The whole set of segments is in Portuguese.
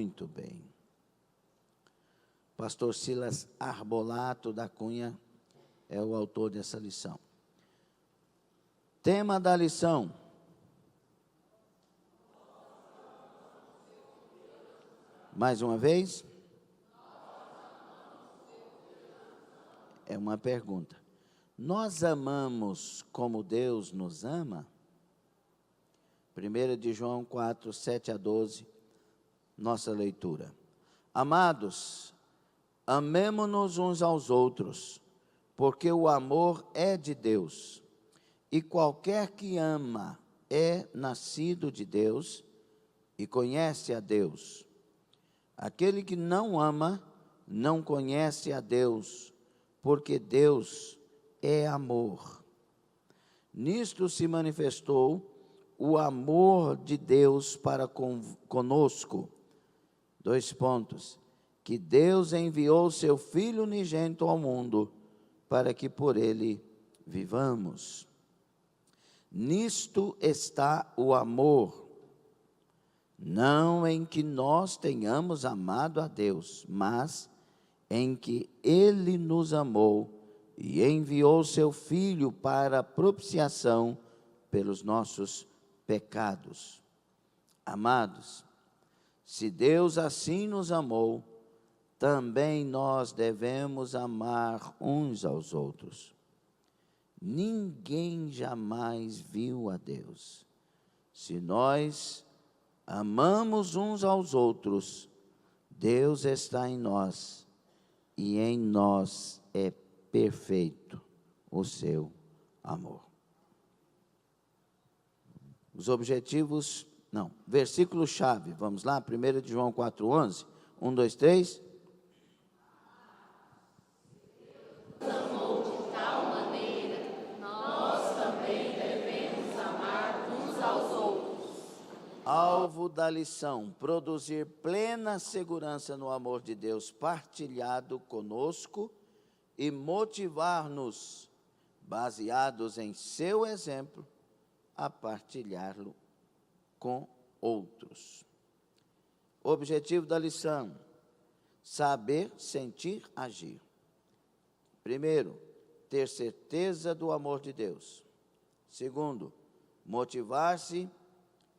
Muito bem. Pastor Silas Arbolato da Cunha é o autor dessa lição. Tema da lição: mais uma vez? É uma pergunta. Nós amamos como Deus nos ama? 1 de João 4, 7 a 12, nossa leitura. Amados, amemo-nos uns aos outros, porque o amor é de Deus, e qualquer que ama é nascido de Deus e conhece a Deus. Aquele que não ama não conhece a Deus, porque Deus é amor. Nisto se manifestou o amor de Deus para conosco. 2 pontos. Que Deus enviou seu Filho unigênito ao mundo, para que por ele vivamos. Nisto está o amor, não em que nós tenhamos amado a Deus, mas em que Ele nos amou e enviou seu Filho para propiciação pelos nossos pecados. Amados, se Deus assim nos amou, também nós devemos amar uns aos outros. Ninguém jamais viu a Deus. Se nós amamos uns aos outros, Deus está em nós e em nós é perfeito o seu amor. Os objetivos, versículo-chave, vamos lá, 1 de João 4,11, 1, 2, 3. Deus amou de tal maneira, nós também devemos amar uns aos outros. Alvo da lição: produzir plena segurança no amor de Deus partilhado conosco e motivar-nos, baseados em seu exemplo, a partilhá-lo com outros. Objetivo da lição: saber, sentir, agir. Primeiro, ter certeza do amor de Deus. Segundo, motivar-se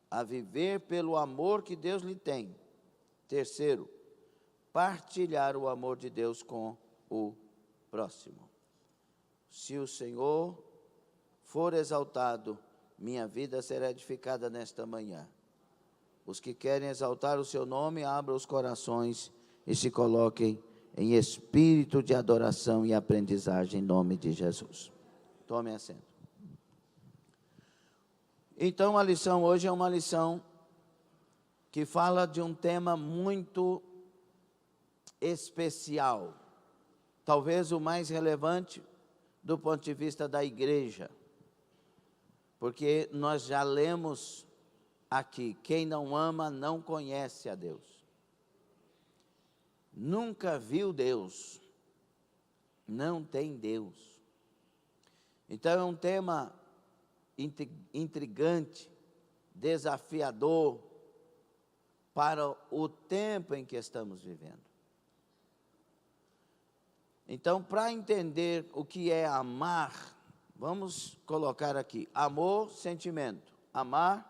a viver pelo amor que Deus lhe tem. Terceiro, partilhar o amor de Deus com o próximo. Se o Senhor for exaltado, minha vida será edificada nesta manhã. Os que querem exaltar o seu nome, abram os corações e se coloquem em espírito de adoração e aprendizagem em nome de Jesus. Tome assento. Então, a lição hoje é uma lição que fala de um tema muito especial, talvez o mais relevante do ponto de vista da igreja, porque nós já lemos aqui: quem não ama não conhece a Deus. Nunca viu Deus, não tem Deus. Então é um tema intrigante, desafiador para o tempo em que estamos vivendo. Então, para entender o que é amar, vamos colocar aqui: amor, sentimento; amar,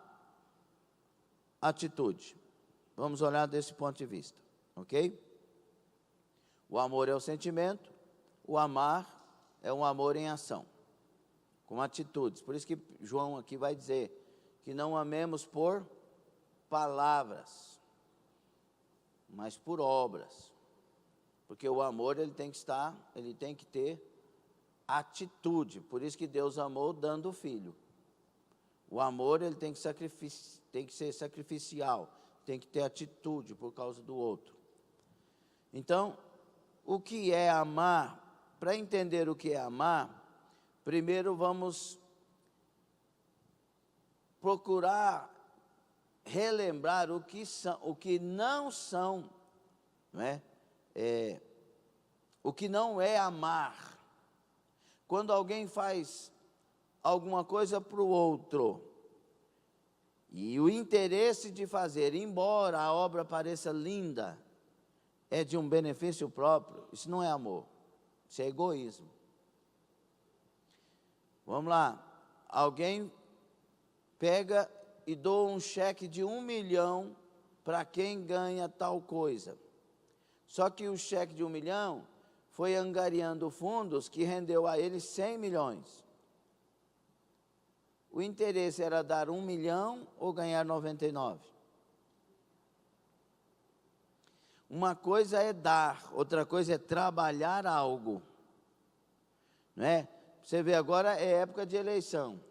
atitude. Vamos olhar desse ponto de vista, ok? O amor é o sentimento, o amar é um amor em ação, com atitudes. Por isso que João aqui vai dizer que não amemos por palavras, mas por obras. Porque o amor ele tem que ter atitude. Por isso que Deus amou dando o Filho. O amor ele tem que ser sacrificial, tem que ter atitude por causa do outro. Então, o que é amar? Para entender o que é amar, primeiro vamos procurar relembrar o que não são, não é? O que não é amar. Quando alguém faz alguma coisa para o outro E o interesse de fazer, embora a obra pareça linda, é de um benefício próprio. Isso não é amor, isso é egoísmo. Vamos lá, alguém pega e doa um cheque de 1 milhão para quem ganha tal coisa. Só que o cheque de 1 milhão foi angariando fundos que rendeu a ele 100 milhões. O interesse era dar 1 milhão ou ganhar 99? Uma coisa é dar, outra coisa é trabalhar algo. Não é? Você vê, agora é época de eleição.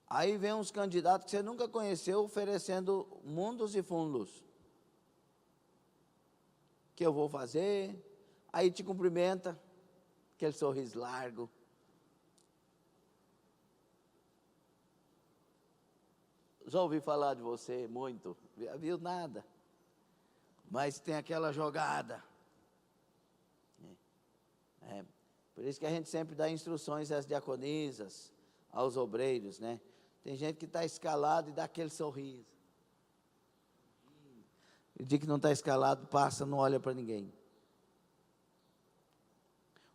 Aí vem uns candidatos que você nunca conheceu oferecendo mundos e fundos. Que eu vou fazer, aí te cumprimenta, aquele sorriso largo. Já ouvi falar de você muito, viu nada, mas tem aquela jogada. Por isso que a gente sempre dá instruções às diaconisas, aos obreiros, né? Tem gente que está escalado e dá aquele sorriso. O dia que não está escalado, passa, não olha para ninguém.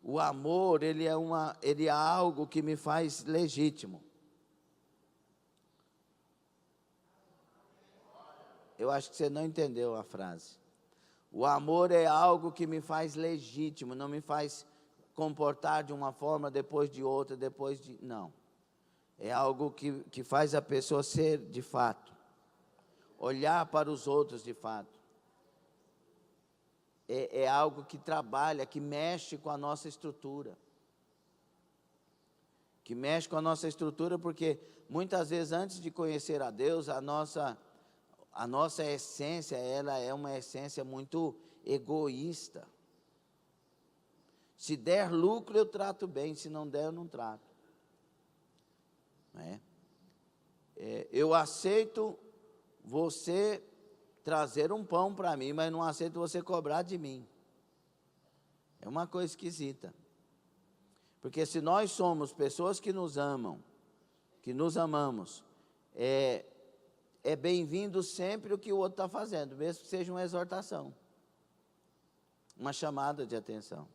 O amor, ele é algo que me faz legítimo. Eu acho que você não entendeu a frase. O amor é algo que me faz legítimo, não me faz comportar de uma forma, depois de outra, não. É algo que faz a pessoa ser de fato. Olhar para os outros de fato. É algo que trabalha, que mexe com a nossa estrutura. Que mexe com a nossa estrutura, porque muitas vezes, antes de conhecer a Deus, a nossa essência, ela é uma essência muito egoísta. Se der lucro, eu trato bem, se não der, eu não trato. Eu aceito você trazer um pão para mim, mas não aceito você cobrar de mim. É uma coisa esquisita. Porque se nós somos pessoas que nos amam, que nos amamos, é bem-vindo sempre o que o outro está fazendo, mesmo que seja uma exortação, uma chamada de atenção.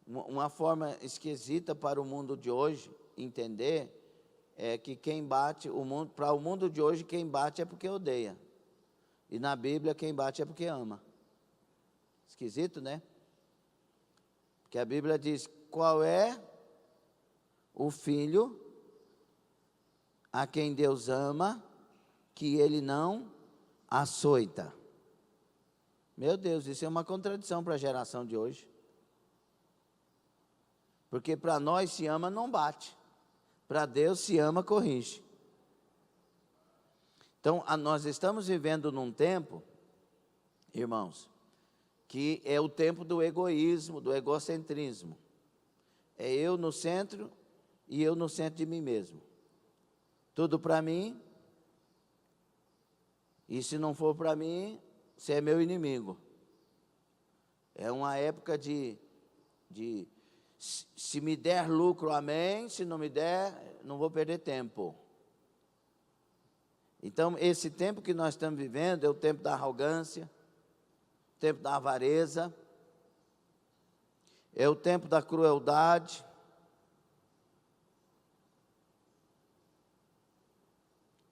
Uma forma esquisita para o mundo de hoje entender é que quem bate, para o mundo de hoje, quem bate é porque odeia. E na Bíblia, quem bate é porque ama. Esquisito, né? Porque a Bíblia diz, qual é o filho a quem Deus ama, que ele não açoita? Meu Deus, isso é uma contradição para a geração de hoje. Porque para nós se ama, não bate. Para Deus se ama, corrige. Então, nós estamos vivendo num tempo, irmãos, que é o tempo do egoísmo, do egocentrismo. É eu no centro e eu no centro de mim mesmo. Tudo para mim, e se não for para mim, você é meu inimigo. É uma época de se me der lucro, amém, se não me der, não vou perder tempo. Então, esse tempo que nós estamos vivendo é o tempo da arrogância, o tempo da avareza, é o tempo da crueldade,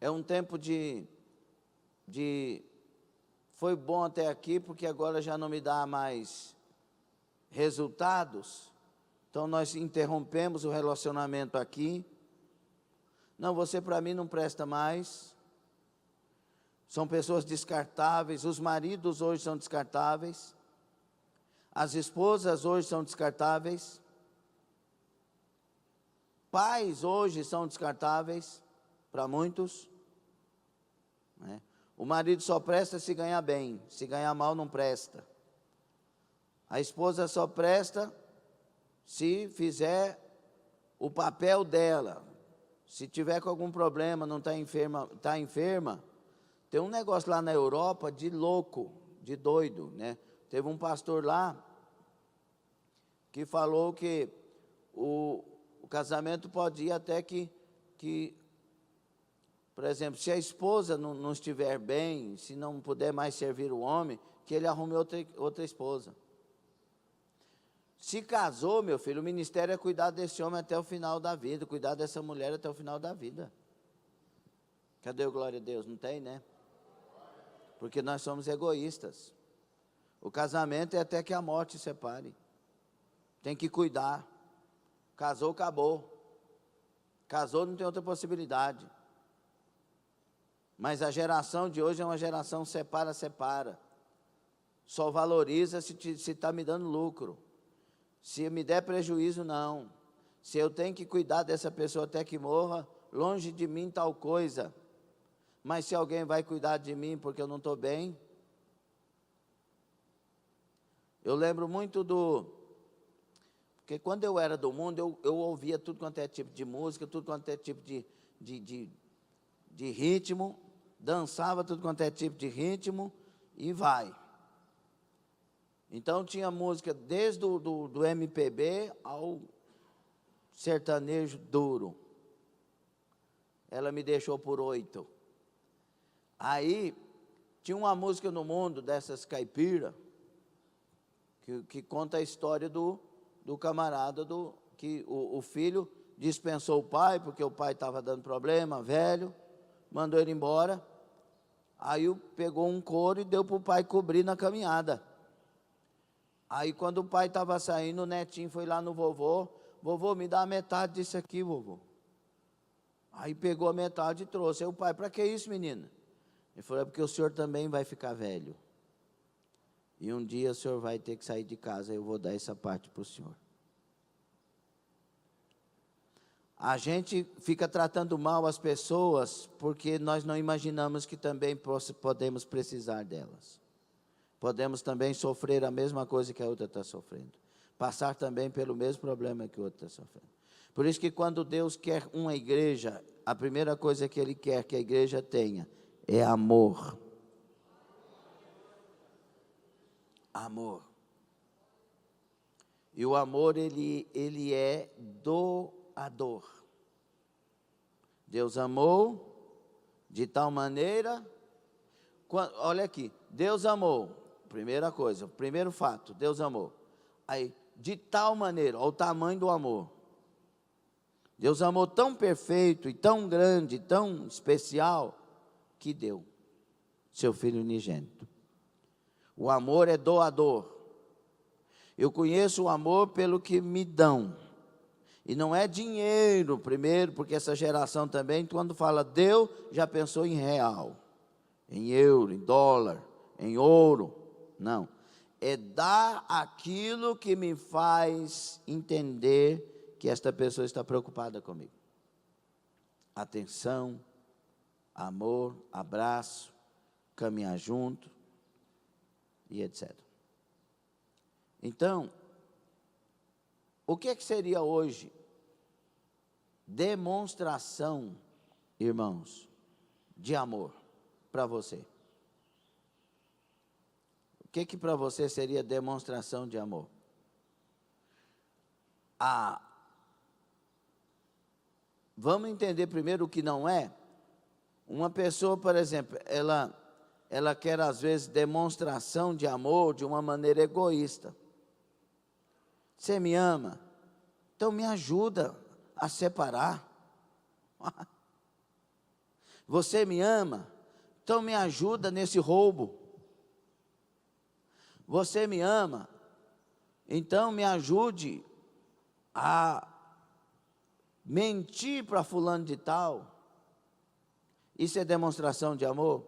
é um tempo foi bom até aqui, porque agora já não me dá mais resultados, então nós interrompemos o relacionamento aqui. Não, você para mim não presta mais. São pessoas descartáveis, os maridos hoje são descartáveis, as esposas hoje são descartáveis, pais hoje são descartáveis para muitos. O marido só presta se ganhar bem, se ganhar mal não presta. A esposa só presta se fizer o papel dela. Se tiver com algum problema, não está enferma. Tem um negócio lá na Europa de louco, de doido, né? Teve um pastor lá que falou que o casamento pode ir até que Por exemplo, se a esposa não estiver bem, se não puder mais servir o homem, que ele arrume outra esposa. Se casou, meu filho, o ministério é cuidar desse homem até o final da vida, cuidar dessa mulher até o final da vida. Cadê o glória a Deus? Não tem, né? Porque nós somos egoístas. O casamento é até que a morte separe. Tem que cuidar. Casou, acabou. Casou, não tem outra possibilidade. Mas a geração de hoje é uma geração separa. Só valoriza se está me dando lucro. Se me der prejuízo, não. Se eu tenho que cuidar dessa pessoa até que morra, longe de mim tal coisa. Mas se alguém vai cuidar de mim porque eu não estou bem. Eu lembro muito porque quando eu era do mundo, eu ouvia tudo quanto é tipo de música, tudo quanto é tipo de ritmo, dançava tudo quanto é tipo de ritmo, e vai. Então tinha música desde do MPB ao sertanejo duro. Ela me deixou por 8. Aí, tinha uma música no mundo dessas caipira, que conta a história do camarada, que o filho dispensou o pai, porque o pai estava dando problema, velho, mandou ele embora. Aí pegou um couro e deu para o pai cobrir na caminhada. Aí quando o pai estava saindo, o netinho foi lá no vovô: vovô, me dá a metade disso aqui, vovô. Aí pegou a metade e trouxe. Aí o pai: para que isso, menina? Ele falou: é porque o senhor também vai ficar velho. E um dia o senhor vai ter que sair de casa, eu vou dar essa parte para o senhor. A gente fica tratando mal as pessoas porque nós não imaginamos que também podemos precisar delas. Podemos também sofrer a mesma coisa que a outra está sofrendo. Passar também pelo mesmo problema que o outro está sofrendo. Por isso que quando Deus quer uma igreja, a primeira coisa que Ele quer que a igreja tenha é amor. Amor. E o amor, ele é doador. Deus amou de tal maneira... olha aqui, Deus amou, primeira coisa, primeiro fato, Deus amou. Aí, de tal maneira, olha o tamanho do amor. Deus amou tão perfeito e tão grande, tão especial, que deu seu Filho unigênito. O amor é doador. Eu conheço o amor pelo que me dão. E não é dinheiro primeiro, porque essa geração também, quando fala deu, já pensou em real, em euro, em dólar, em ouro. Não. É dar aquilo que me faz entender que esta pessoa está preocupada comigo. Atenção, amor, abraço, caminhar junto e etc. Então, o que seria hoje demonstração, irmãos, de amor para você? O que para você seria demonstração de amor? Vamos entender primeiro o que não é? Uma pessoa, por exemplo, ela quer às vezes demonstração de amor de uma maneira egoísta. Você me ama? Então me ajuda a separar. Você me ama? Então me ajuda nesse roubo. Você me ama? Então me ajude a mentir para fulano de tal. Isso é demonstração de amor?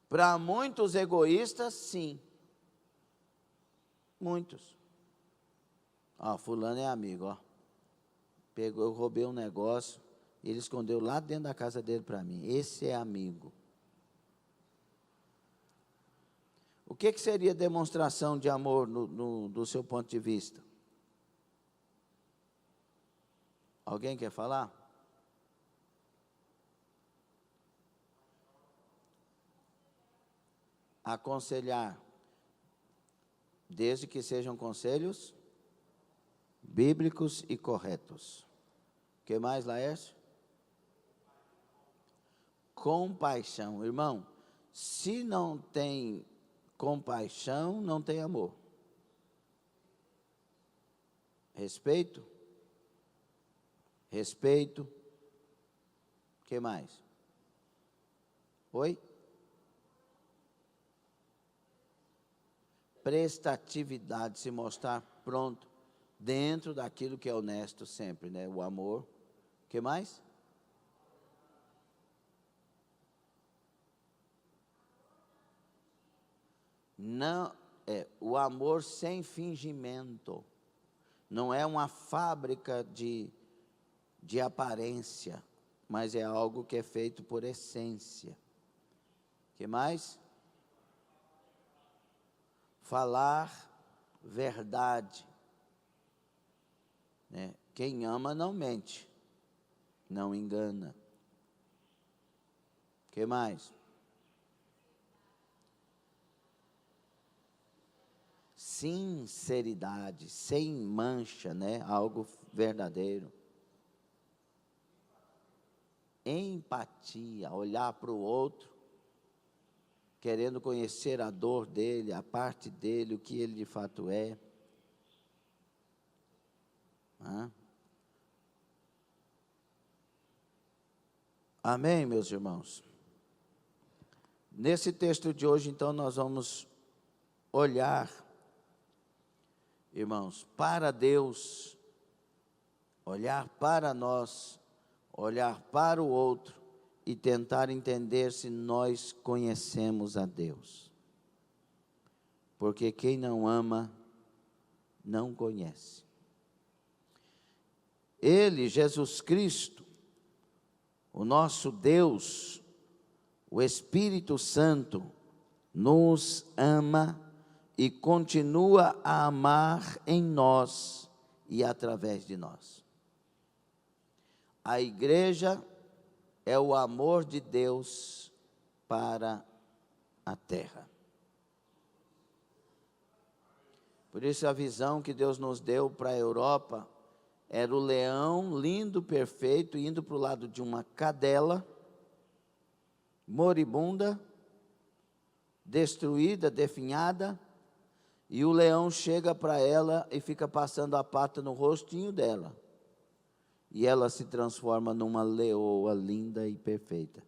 Para muitos egoístas, sim. Muitos. Fulano é amigo, eu roubei um negócio, ele escondeu lá dentro da casa dele para mim. Esse é amigo. O que seria demonstração de amor do seu ponto de vista? Alguém quer falar? Aconselhar, desde que sejam conselhos bíblicos e corretos. que mais, Laércio? Compaixão. Irmão, se não tem compaixão, não tem amor. Respeito. Respeito. O que mais? Oi? Prestatividade, se mostrar pronto, dentro daquilo que é honesto sempre, né? O amor. O que mais? Não, o amor sem fingimento. Não é uma fábrica de aparência, mas é algo que é feito por essência. O que mais? Falar verdade. Né? Quem ama não mente, não engana. O que mais? Sinceridade, sem mancha, né? Algo verdadeiro. Empatia, olhar para o outro, querendo conhecer a dor dele, a parte dele, o que ele de fato é. Amém, meus irmãos? Nesse texto de hoje, então, nós vamos olhar, irmãos, para Deus, olhar para nós, olhar para o outro e tentar entender se nós conhecemos a Deus. Porque quem não ama, não conhece. Ele, Jesus Cristo, o nosso Deus, o Espírito Santo, nos ama e continua a amar em nós e através de nós. A igreja é o amor de Deus para a terra. Por isso a visão que Deus nos deu para a Europa era o leão lindo, perfeito, indo para o lado de uma cadela, moribunda, destruída, definhada, e o leão chega para ela e fica passando a pata no rostinho dela. E ela se transforma numa leoa linda e perfeita.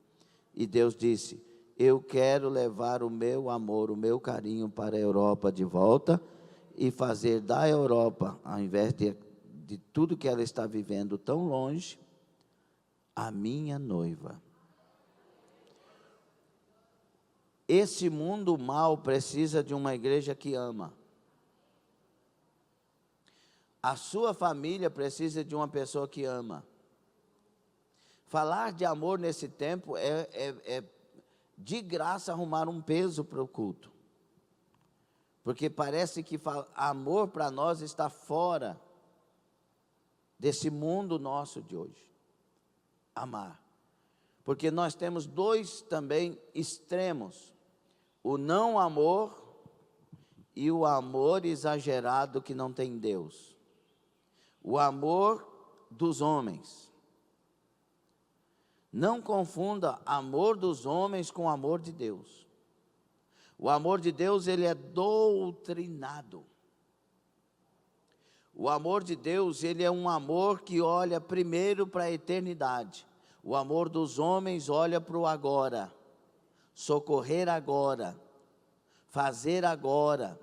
E Deus disse: eu quero levar o meu amor, o meu carinho para a Europa de volta e fazer da Europa, ao invés de tudo que ela está vivendo tão longe, a minha noiva. Esse mundo mal precisa de uma igreja que ama. A sua família precisa de uma pessoa que ama. Falar de amor nesse tempo é de graça arrumar um peso para o culto. Porque parece que amor para nós está fora desse mundo nosso de hoje. Amar. Porque nós temos dois também extremos. O não amor e o amor exagerado que não tem Deus. O amor dos homens. Não confunda amor dos homens com amor de Deus. O amor de Deus, ele é doutrinado. O amor de Deus, ele é um amor que olha primeiro para a eternidade. O amor dos homens olha para o agora. Socorrer agora. Fazer agora.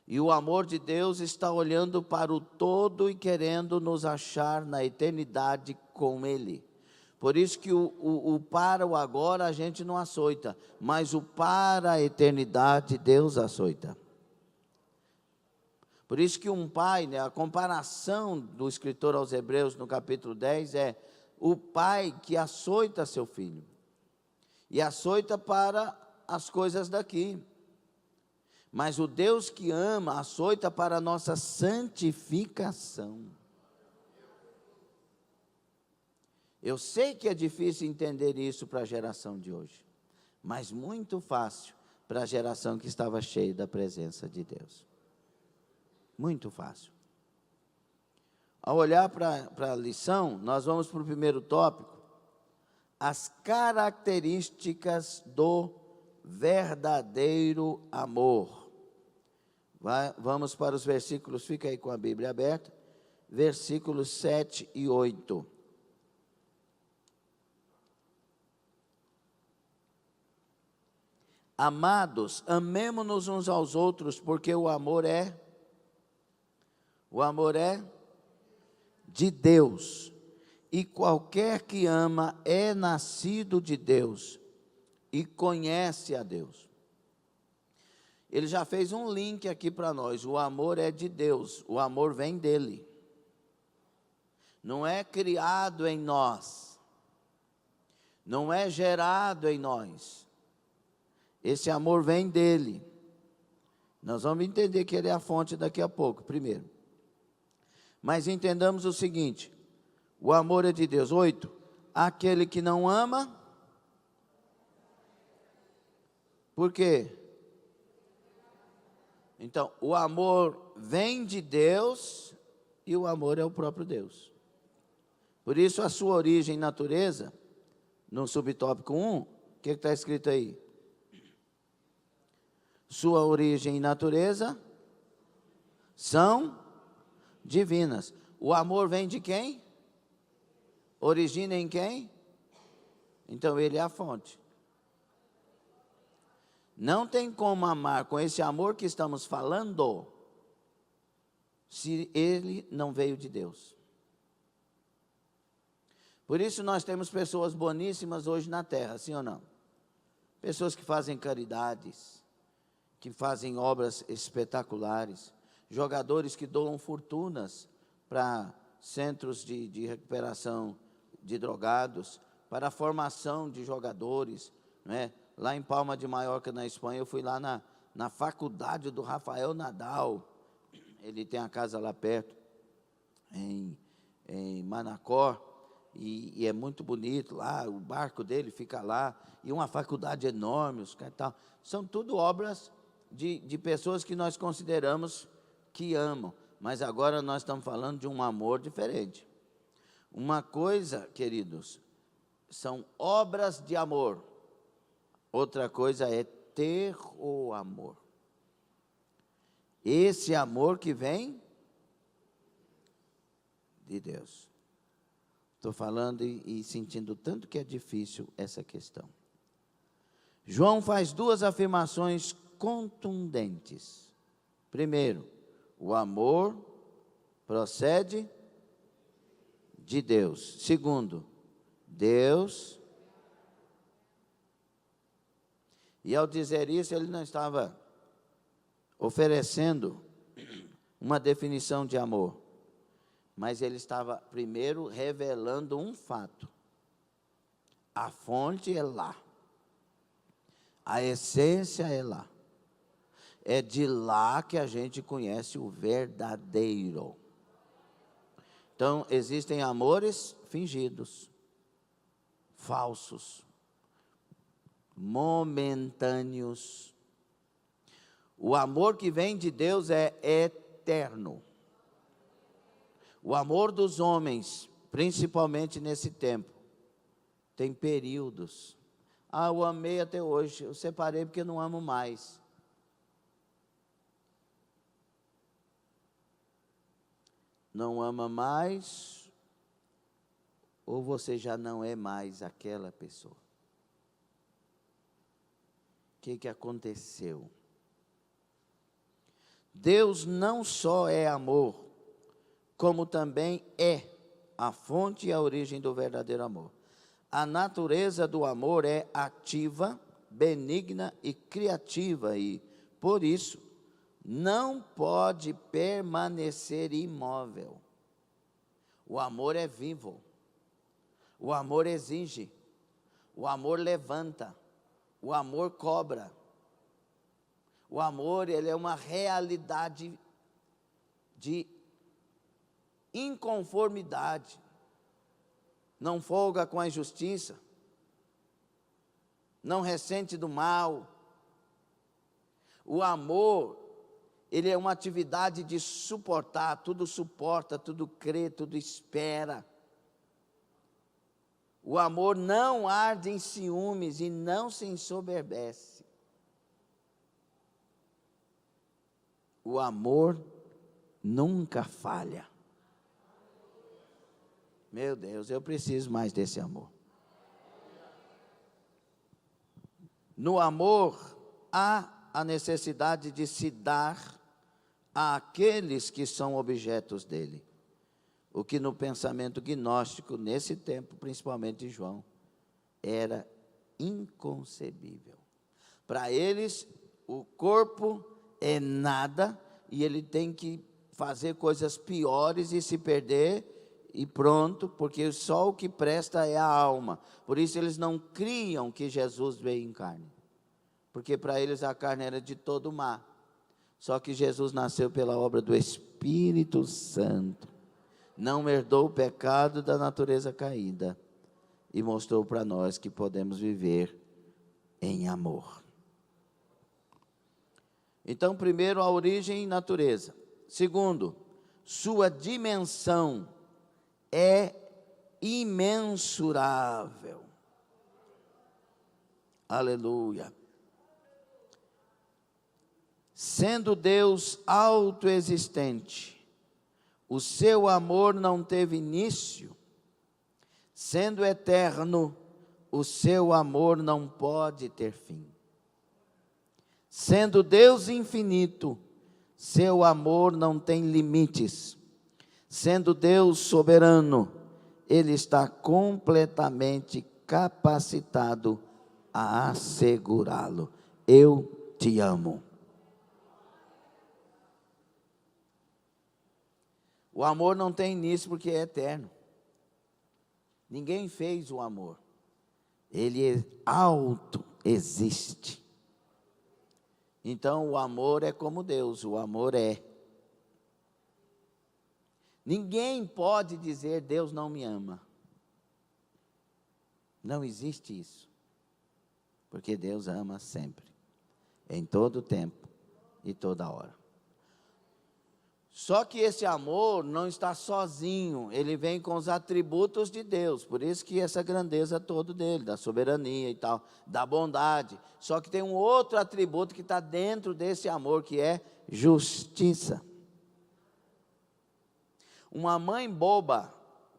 E o amor de Deus está olhando para o todo e querendo nos achar na eternidade com Ele. Por isso que o para o agora a gente não açoita, mas o para a eternidade Deus açoita. Por isso que um pai, né, a comparação do escritor aos Hebreus no capítulo 10 é o pai que açoita seu filho. E açoita para as coisas daqui. Mas o Deus que ama, açoita para a nossa santificação. Eu sei que é difícil entender isso para a geração de hoje, mas muito fácil para a geração que estava cheia da presença de Deus. Muito fácil. Ao olhar para a lição, nós vamos para o primeiro tópico, as características do verdadeiro amor. Vamos para os versículos, fica aí com a Bíblia aberta, versículos 7 e 8. Amados, amemo-nos uns aos outros, porque o amor é de Deus, e qualquer que ama é nascido de Deus e conhece a Deus. Ele já fez um link aqui para nós, o amor é de Deus, o amor vem dele, não é criado em nós, não é gerado em nós, esse amor vem dele. Nós vamos entender que ele é a fonte daqui a pouco, primeiro. Mas entendamos o seguinte, o amor é de Deus. 8, aquele que não ama, por quê? Então, o amor vem de Deus e o amor é o próprio Deus. Por isso, a sua origem e natureza, no subtópico 1, o que está escrito aí? Sua origem e natureza são divinas. O amor vem de quem? Origina em quem? Então ele é a fonte. Não tem como amar com esse amor que estamos falando, se ele não veio de Deus. Por isso nós temos pessoas boníssimas hoje na terra, sim ou não? Pessoas que fazem caridades, que fazem obras espetaculares, jogadores que doam fortunas para centros de recuperação de drogados, para a formação de jogadores, né? Lá em Palma de Mallorca, na Espanha, eu fui lá na faculdade do Rafael Nadal, ele tem a casa lá perto, em Manacor, e é muito bonito lá, o barco dele fica lá, e uma faculdade enorme, os caras tal. São tudo obras de pessoas que nós consideramos que amam, mas agora nós estamos falando de um amor diferente. Uma coisa, queridos, são obras de amor, outra coisa é ter o amor. Esse amor que vem de Deus. Estou falando e sentindo tanto que é difícil essa questão. João faz duas afirmações contundentes. Primeiro, o amor procede de Deus. Segundo, Deus. E ao dizer isso, ele não estava oferecendo uma definição de amor, mas ele estava primeiro revelando um fato. A fonte é lá. A essência é lá. É de lá que a gente conhece o verdadeiro. Então, existem amores fingidos, falsos, momentâneos. O amor que vem de Deus é eterno. O amor dos homens, principalmente nesse tempo, tem períodos. Ah, eu amei até hoje, eu separei porque não amo mais. Não ama mais, ou você já não é mais aquela pessoa? O que aconteceu? Deus não só é amor, como também é a fonte e a origem do verdadeiro amor. A natureza do amor é ativa, benigna e criativa, e, por isso, não pode permanecer imóvel. O amor é vivo, o amor exige, o amor levanta, o amor cobra. O amor, ele é uma realidade de inconformidade, não folga com a injustiça, não ressente do mal. O amor, ele é uma atividade de suportar, tudo suporta, tudo crê, tudo espera. O amor não arde em ciúmes e não se ensoberbece. O amor nunca falha. Meu Deus, eu preciso mais desse amor. No amor, há a necessidade de se dar àqueles que são objetos dele. O que no pensamento gnóstico, nesse tempo, principalmente de João, era inconcebível. Para eles, o corpo é nada e ele tem que fazer coisas piores e se perder e pronto, porque só o que presta é a alma. Por isso eles não criam que Jesus veio em carne, porque para eles a carne era de todo má. Só que Jesus nasceu pela obra do Espírito Santo, não herdou o pecado da natureza caída e mostrou para nós que podemos viver em amor. Então, primeiro, a origem e natureza. Segundo, sua dimensão é imensurável. Aleluia. Sendo Deus autoexistente, o seu amor não teve início. Sendo eterno, o seu amor não pode ter fim. Sendo Deus infinito, seu amor não tem limites. Sendo Deus soberano, Ele está completamente capacitado a assegurá-lo. Eu te amo. O amor não tem início porque é eterno. Ninguém fez o amor. Ele autoexiste. Então o amor é como Deus, o amor é. Ninguém pode dizer Deus não me ama. Não existe isso. Porque Deus ama sempre, em todo tempo e toda hora. Só que esse amor não está sozinho, ele vem com os atributos de Deus, por isso que essa grandeza toda dele, da soberania e tal, da bondade. Só que tem um outro atributo que está dentro desse amor, que é justiça. Uma mãe boba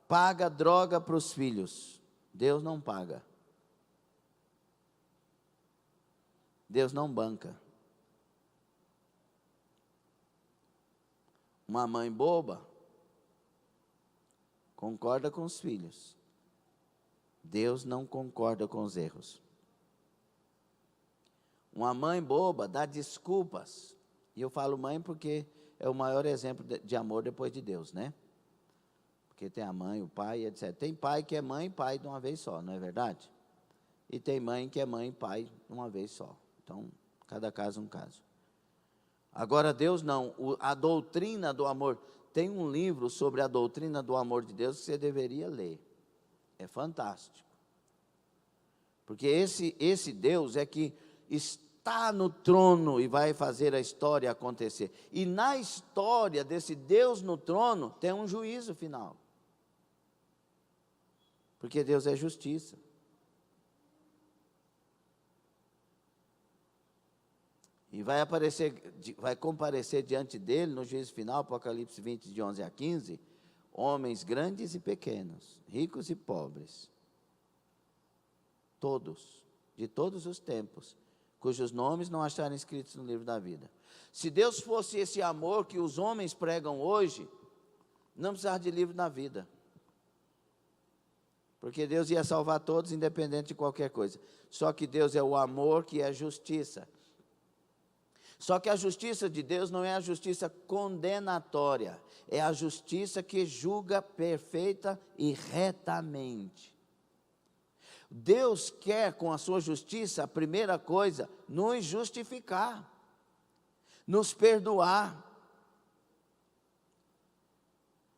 paga droga para os filhos, Deus não paga. Deus não banca. Uma mãe boba concorda com os filhos. Deus não concorda com os erros. Uma mãe boba dá desculpas. E eu falo mãe porque é o maior exemplo de amor depois de Deus, né? Porque tem a mãe, o pai, etc. Tem pai que é mãe e pai de uma vez só, não é verdade? E tem mãe que é mãe e pai de uma vez só. Então, cada caso um caso. Agora Deus não, a doutrina do amor, tem um livro sobre a doutrina do amor de Deus que você deveria ler, é fantástico, porque esse Deus é que está no trono e vai fazer a história acontecer, e na história desse Deus no trono tem um juízo final, porque Deus é justiça. E vai comparecer diante dele, no juízo final, Apocalipse 20, de 11 a 15, homens grandes e pequenos, ricos e pobres, todos, de todos os tempos, cujos nomes não acharem escritos no livro da vida. Se Deus fosse esse amor que os homens pregam hoje, não precisava de livro da vida, porque Deus ia salvar todos, independente de qualquer coisa. Só que Deus é o amor que é justiça. Só que a justiça de Deus não é a justiça condenatória, é a justiça que julga perfeita e retamente. Deus quer, com a sua justiça, a primeira coisa, nos justificar, nos perdoar.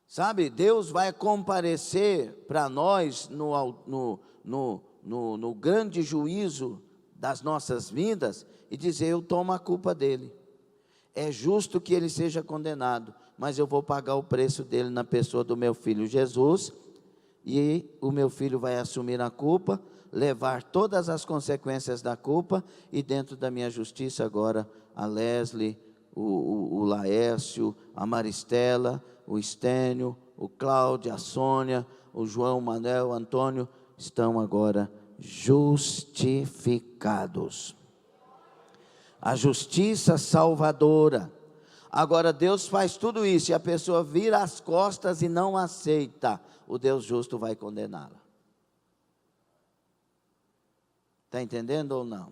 Sabe, Deus vai comparecer para nós no grande juízo das nossas vidas e dizer: eu tomo a culpa dele. É justo que ele seja condenado, mas eu vou pagar o preço dele na pessoa do meu filho Jesus, e o meu filho vai assumir a culpa, levar todas as consequências da culpa, e dentro da minha justiça agora, a Leslie, o Laércio, a Maristela, o Estênio, o Cláudio, a Sônia, o João, o Manuel, o Antônio, estão agora justificados. A justiça salvadora. Agora Deus faz tudo isso, e a pessoa vira as costas e não aceita, o Deus justo vai condená-la. Está entendendo ou não?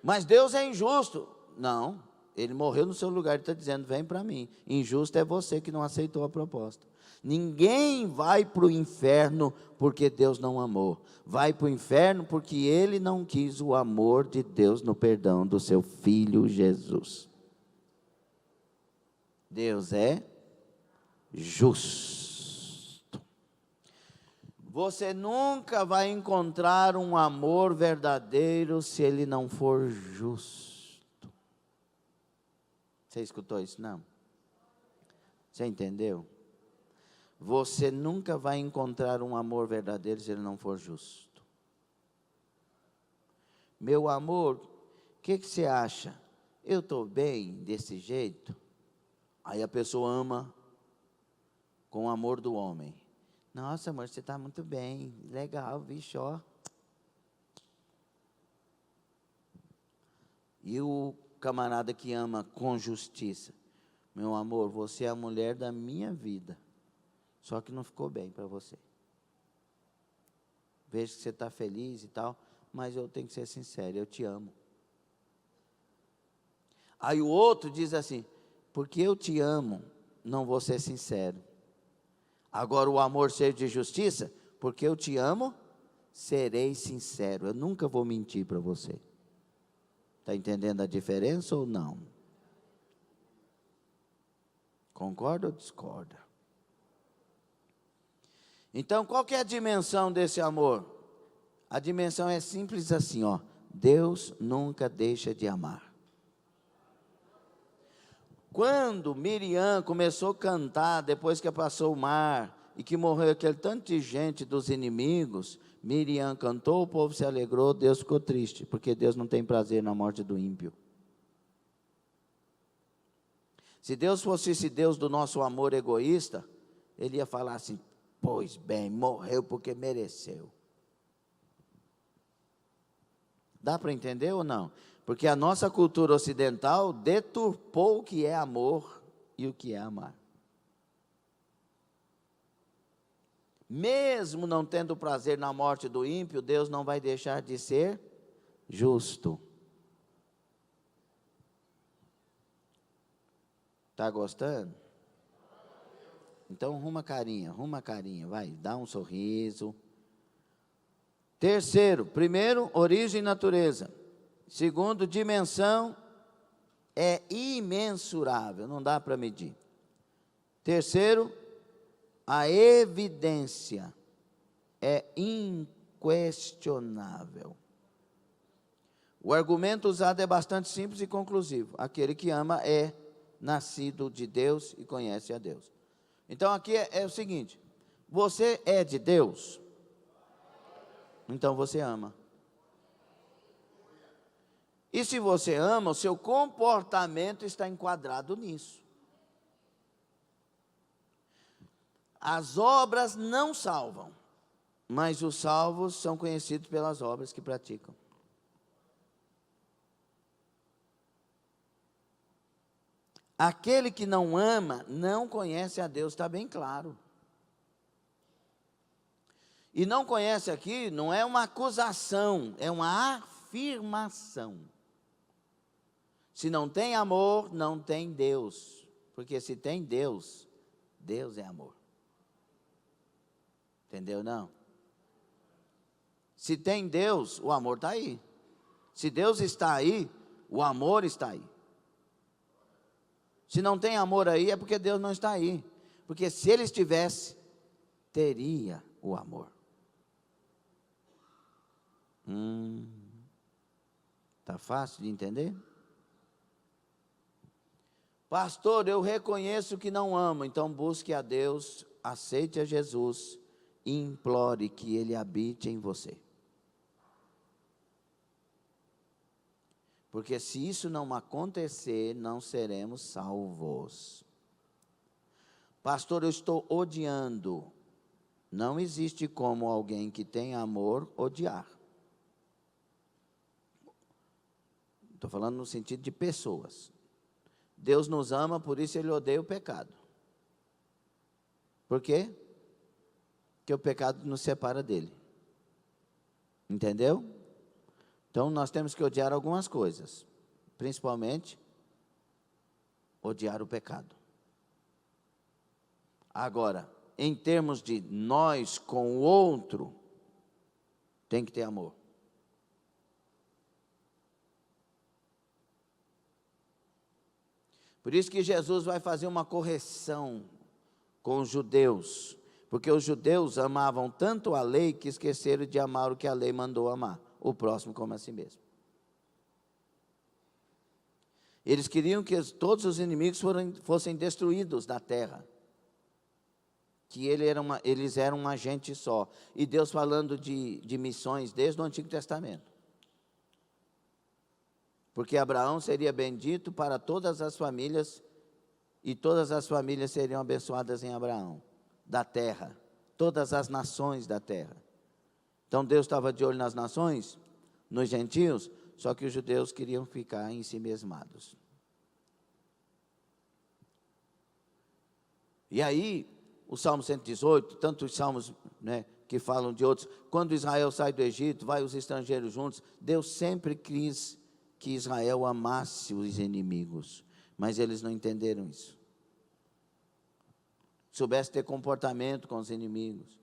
Mas Deus é injusto. Não, ele morreu no seu lugar, ele está dizendo, vem para mim. Injusto é você que não aceitou a proposta. Ninguém vai para o inferno porque Deus não amou. Vai para o inferno porque ele não quis o amor de Deus no perdão do seu Filho Jesus. Deus é justo. Você nunca vai encontrar um amor verdadeiro se ele não for justo. Você escutou isso? Não? Você entendeu? Você nunca vai encontrar um amor verdadeiro se ele não for justo. Meu amor, o que você acha? Eu estou bem desse jeito? Aí a pessoa ama com o amor do homem. Nossa, amor, você está muito bem, legal, bicho, ó. E o camarada que ama com justiça. Meu amor, você é a mulher da minha vida. Só que não ficou bem para você. Vejo que você está feliz e tal, mas eu tenho que ser sincero, eu te amo. Aí o outro diz assim, porque eu te amo, não vou ser sincero. Agora o amor ser de justiça, porque eu te amo, serei sincero. Eu nunca vou mentir para você. Está entendendo a diferença ou não? Concorda ou discorda? Então, qual que é a dimensão desse amor? A dimensão é simples assim, ó. Deus nunca deixa de amar. Quando Miriam começou a cantar, depois que passou o mar, e que morreu aquele tanto de gente dos inimigos, Miriam cantou, o povo se alegrou, Deus ficou triste, porque Deus não tem prazer na morte do ímpio. Se Deus fosse esse Deus do nosso amor egoísta, Ele ia falar assim, pois bem, morreu porque mereceu. Dá para entender ou não? Porque a nossa cultura ocidental deturpou o que é amor e o que é amar. Mesmo não tendo prazer na morte do ímpio, Deus não vai deixar de ser justo. Está gostando? Então arruma a carinha, vai, dá um sorriso. Terceiro, primeiro, origem e natureza. Segundo, dimensão é imensurável, não dá para medir. Terceiro, a evidência é inquestionável. O argumento usado é bastante simples e conclusivo. Aquele que ama é nascido de Deus e conhece a Deus. Então aqui é o seguinte, você é de Deus, então você ama. E se você ama, o seu comportamento está enquadrado nisso. As obras não salvam, mas os salvos são conhecidos pelas obras que praticam. Aquele que não ama, não conhece a Deus, está bem claro. E não conhece aqui, não é uma acusação, é uma afirmação. Se não tem amor, não tem Deus. Porque se tem Deus, Deus é amor. Entendeu não? Se tem Deus, o amor está aí. Se Deus está aí, o amor está aí. Se não tem amor aí, é porque Deus não está aí. Porque se Ele estivesse, teria o amor. Está fácil de entender? Pastor, eu reconheço que não amo, então busque a Deus, aceite a Jesus e implore que Ele habite em você. Porque se isso não acontecer, não seremos salvos. Pastor, eu estou odiando. Não existe como alguém que tem amor odiar. Estou falando no sentido de pessoas. Deus nos ama, por isso Ele odeia o pecado. Por quê? Porque o pecado nos separa dEle. Entendeu? Então, nós temos que odiar algumas coisas. Principalmente, odiar o pecado. Agora, em termos de nós com o outro, tem que ter amor. Por isso que Jesus vai fazer uma correção com os judeus, porque os judeus amavam tanto a lei que esqueceram de amar o que a lei mandou amar, o próximo como a si mesmo. Eles queriam que todos os inimigos fossem destruídos da terra, que eles eram um agente só. E Deus falando de missões desde o Antigo Testamento. Porque Abraão seria bendito para todas as famílias, e todas as famílias seriam abençoadas em Abraão, da terra, todas as nações da terra. Então Deus estava de olho nas nações, nos gentios, só que os judeus queriam ficar ensimesmados. E aí, o Salmo 118, tantos salmos, que falam de outros, quando Israel sai do Egito, vai os estrangeiros juntos, Deus sempre quis que Israel amasse os inimigos, mas eles não entenderam isso. Soubesse ter comportamento com os inimigos.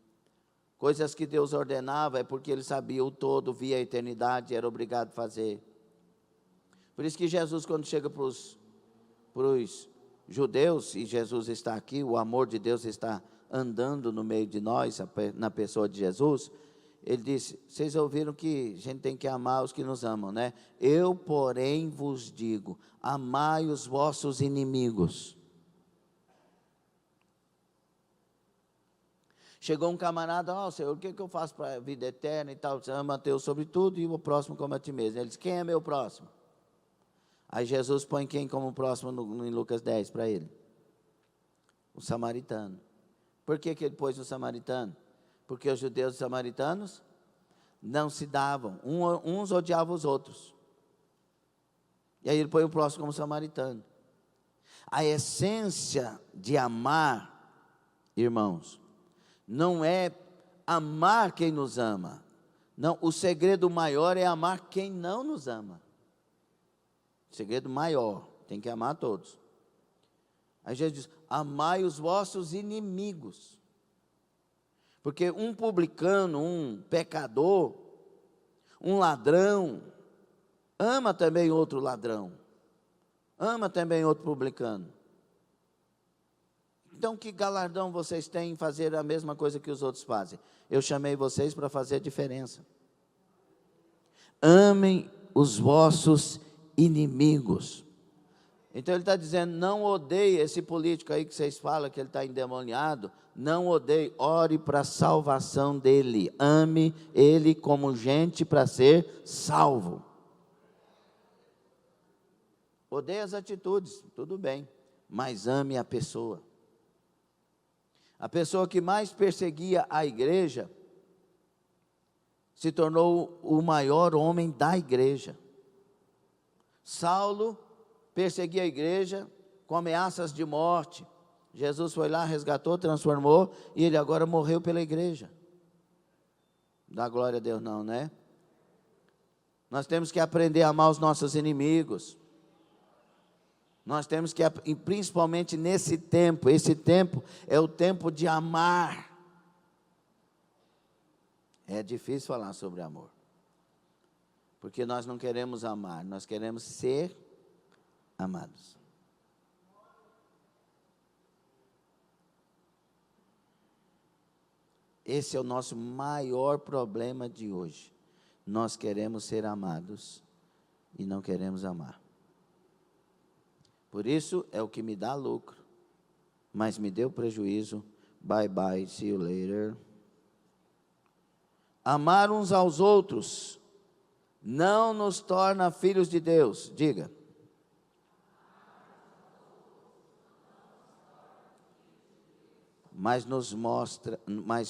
Coisas que Deus ordenava é porque Ele sabia o todo, via a eternidade, era obrigado a fazer. Por isso que Jesus, quando chega para os judeus, e Jesus está aqui, o amor de Deus está andando no meio de nós, na pessoa de Jesus, Ele disse, vocês ouviram que a gente tem que amar os que nos amam, né? Eu, porém, vos digo, amai os vossos inimigos. Chegou um camarada, Senhor, o que eu faço para a vida eterna e tal? Você ama Deus sobre tudo e o próximo como a ti mesmo. Ele disse, quem é meu próximo? Aí Jesus põe quem como próximo em Lucas 10 para ele? O samaritano. Por que ele pôs o samaritano? Porque os judeus e os samaritanos não se davam, uns odiavam os outros. E aí ele põe o próximo como samaritano. A essência de amar, irmãos, não é amar quem nos ama. Não, o segredo maior é amar quem não nos ama. O segredo maior, tem que amar todos. Aí Jesus diz, amai os vossos inimigos. Porque um publicano, um pecador, um ladrão, ama também outro ladrão, ama também outro publicano. Então, que galardão vocês têm em fazer a mesma coisa que os outros fazem? Eu chamei vocês para fazer a diferença. Amem os vossos inimigos. Então ele está dizendo, não odeie esse político aí que vocês falam que ele está endemoniado, não odeie, ore para a salvação dele, ame ele como gente para ser salvo. Odeie as atitudes, tudo bem, mas ame a pessoa. A pessoa que mais perseguia a igreja, se tornou o maior homem da igreja. Saulo perseguia a igreja com ameaças de morte. Jesus foi lá, resgatou, transformou, e ele agora morreu pela igreja. Dá glória a Deus não, né? Nós temos que aprender a amar os nossos inimigos. Nós temos que, principalmente nesse tempo, esse tempo é o tempo de amar. É difícil falar sobre amor, porque nós não queremos amar, nós queremos ser amados. Esse é o nosso maior problema de hoje. Nós queremos ser amados e não queremos amar. Por isso é o que me dá lucro, mas me deu prejuízo. Bye bye, see you later. Amar uns aos outros não nos torna filhos de Deus. Diga. Mas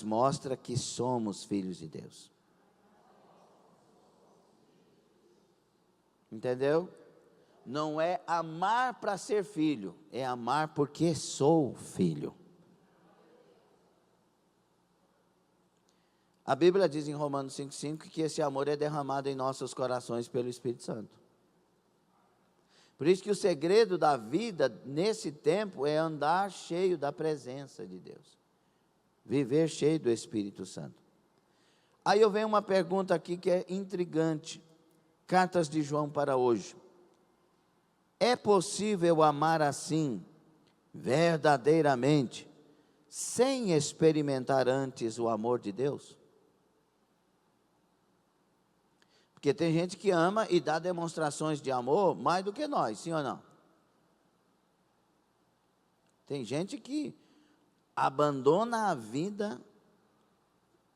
mostra que somos filhos de Deus. Entendeu? Não é amar para ser filho, é amar porque sou filho. A Bíblia diz em Romanos 5,5 que esse amor é derramado em nossos corações pelo Espírito Santo. Por isso que o segredo da vida nesse tempo é andar cheio da presença de Deus. Viver cheio do Espírito Santo. Aí eu venho uma pergunta aqui que é intrigante. Cartas de João para hoje. É possível amar assim, verdadeiramente, sem experimentar antes o amor de Deus? Porque tem gente que ama e dá demonstrações de amor mais do que nós, sim ou não? Tem gente que abandona a vida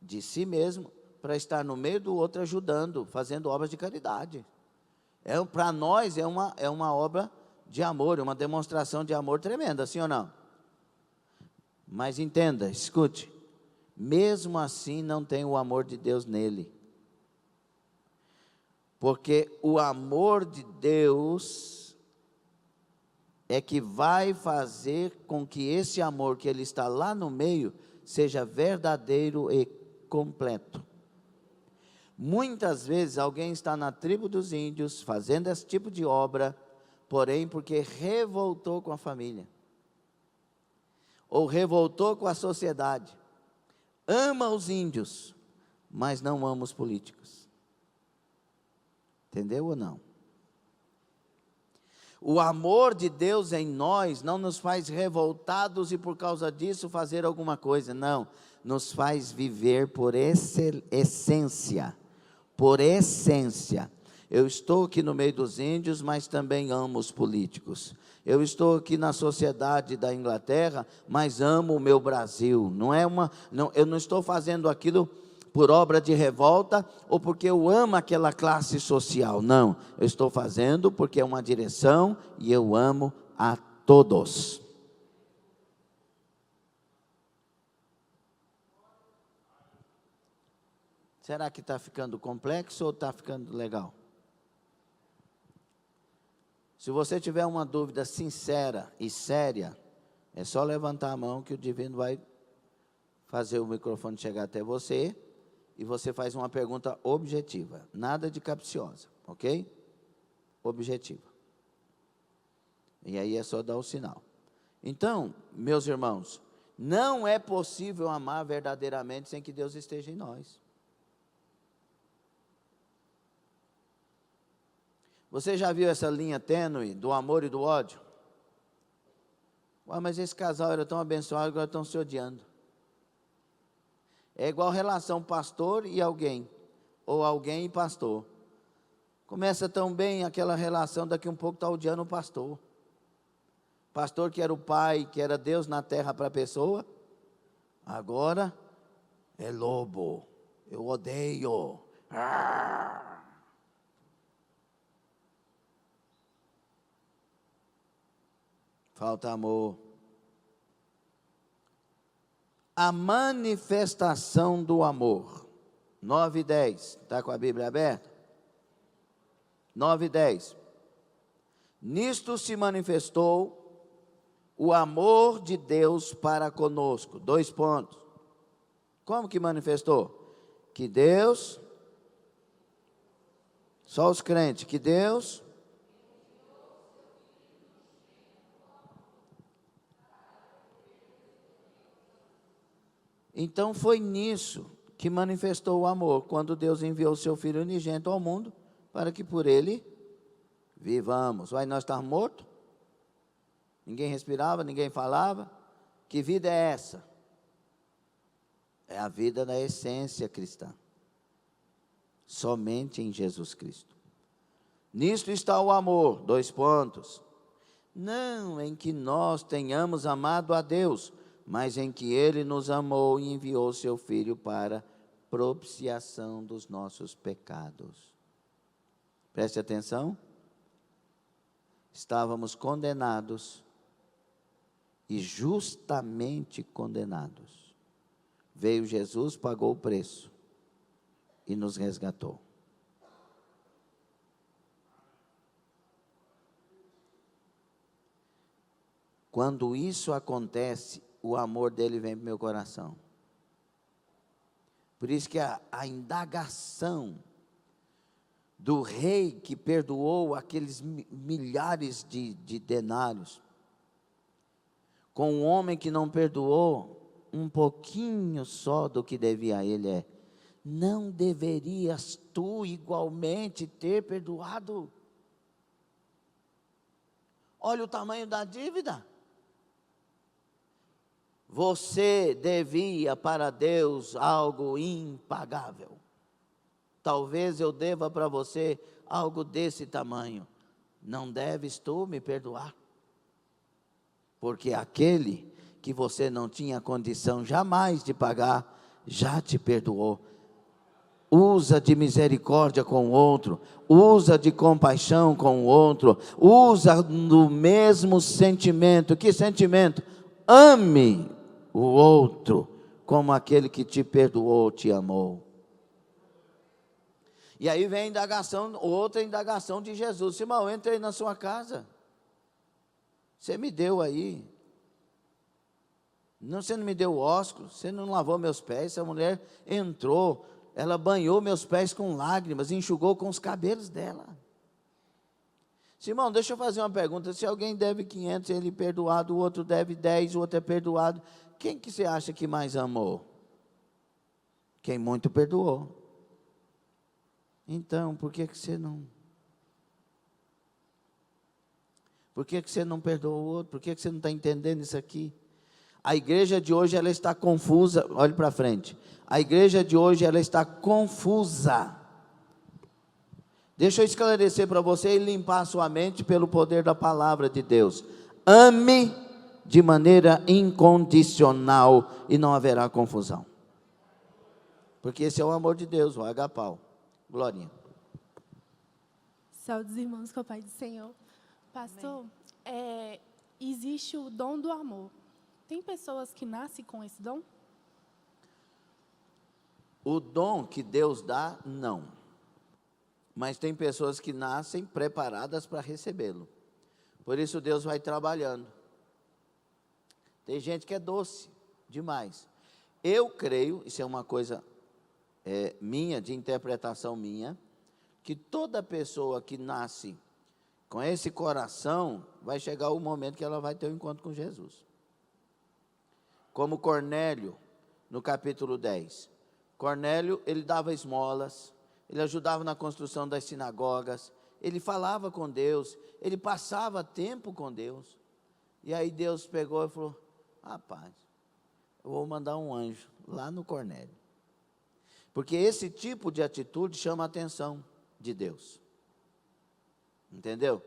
de si mesmo para estar no meio do outro ajudando, fazendo obras de caridade. Para nós é uma obra de amor, uma demonstração de amor tremenda, sim ou não? Mas entenda, escute, mesmo assim não tem o amor de Deus nele. Porque o amor de Deus é que vai fazer com que esse amor que ele está lá no meio seja verdadeiro e completo. Muitas vezes alguém está na tribo dos índios fazendo esse tipo de obra, porém porque revoltou com a família, ou revoltou com a sociedade, ama os índios, mas não ama os políticos. Entendeu ou não? O amor de Deus em nós não nos faz revoltados e por causa disso fazer alguma coisa, não. Nos faz viver por essência. Por essência. Eu estou aqui no meio dos índios, mas também amo os políticos. Eu estou aqui na sociedade da Inglaterra, mas amo o meu Brasil. Eu não estou fazendo aquilo por obra de revolta ou porque eu amo aquela classe social. Não, eu estou fazendo porque é uma direção e eu amo a todos. Será que está ficando complexo ou está ficando legal? Se você tiver uma dúvida sincera e séria, é só levantar a mão que o divino vai fazer o microfone chegar até você e você faz uma pergunta objetiva, nada de capciosa, ok? Objetiva. E aí é só dar o sinal. Então, meus irmãos, não é possível amar verdadeiramente sem que Deus esteja em nós. Você já viu essa linha tênue do amor e do ódio? Ué, mas esse casal era tão abençoado, agora estão se odiando. É igual relação pastor e alguém, ou alguém e pastor. Começa tão bem aquela relação, daqui um pouco está odiando o pastor. Pastor que era o pai, que era Deus na terra para a pessoa, agora é lobo, eu odeio. Falta amor. A manifestação do amor. 9 e 10. Está com a Bíblia aberta? 9 e 10. Nisto se manifestou o amor de Deus para conosco. 2 pontos. Como que manifestou? Que Deus, só os crentes, que Deus Então foi nisso que manifestou o amor, quando Deus enviou o seu Filho unigênito ao mundo, para que por ele vivamos. Vai, nós estávamos mortos? Ninguém respirava, ninguém falava? Que vida é essa? É a vida da essência cristã. Somente em Jesus Cristo. Nisto está o amor, 2 pontos. não em que nós tenhamos amado a Deus, mas em que Ele nos amou e enviou seu Filho para propiciação dos nossos pecados. Preste atenção. Estávamos condenados, e justamente condenados. Veio Jesus, pagou o preço e nos resgatou. Quando isso acontece, o amor dele vem para o meu coração. Por isso que a indagação do rei que perdoou aqueles milhares de denários, com um homem que não perdoou um pouquinho só do que devia a ele, não deverias tu igualmente ter perdoado? Olha o tamanho da dívida. Você devia para Deus algo impagável. Talvez eu deva para você algo desse tamanho. Não deves tu me perdoar? Porque aquele que você não tinha condição jamais de pagar, já te perdoou. Usa de misericórdia com o outro, usa de compaixão com o outro, usa do mesmo sentimento. Que sentimento? Ame o outro como aquele que te perdoou, te amou. E aí vem a indagação, outra indagação de Jesus. Simão, eu entrei na sua casa, você me deu aí, não, você não me deu ósculo, você não lavou meus pés. Essa mulher entrou, ela banhou meus pés com lágrimas, enxugou com os cabelos dela. Simão, deixa eu fazer uma pergunta, se alguém deve 500, ele é perdoado, o outro deve 10, o outro é perdoado, quem que você acha que mais amou? Quem muito perdoou. Então, por que você não? Por que você não perdoou o outro? Por que você não está entendendo isso aqui? A igreja de hoje, ela está confusa. Olhe para frente. A igreja de hoje, ela está confusa. Deixa eu esclarecer para você e limpar a sua mente pelo poder da palavra de Deus. Ame de maneira incondicional e não haverá confusão. Porque esse é o amor de Deus, o agapau. Glorinha. Saúde dos irmãos com o Pai do Senhor. Pastor, existe o dom do amor. Tem pessoas que nascem com esse dom? O dom que Deus dá, não. Mas tem pessoas que nascem preparadas para recebê-lo. Por isso Deus vai trabalhando. Tem gente que é doce demais. Eu creio, isso é uma coisa minha, de interpretação minha, que toda pessoa que nasce com esse coração, vai chegar o momento que ela vai ter um encontro com Jesus. Como Cornélio, no capítulo 10. Cornélio, ele dava esmolas, ele ajudava na construção das sinagogas, ele falava com Deus, ele passava tempo com Deus. E aí Deus pegou e falou, rapaz, eu vou mandar um anjo lá no Cornélio. Porque esse tipo de atitude chama a atenção de Deus. Entendeu?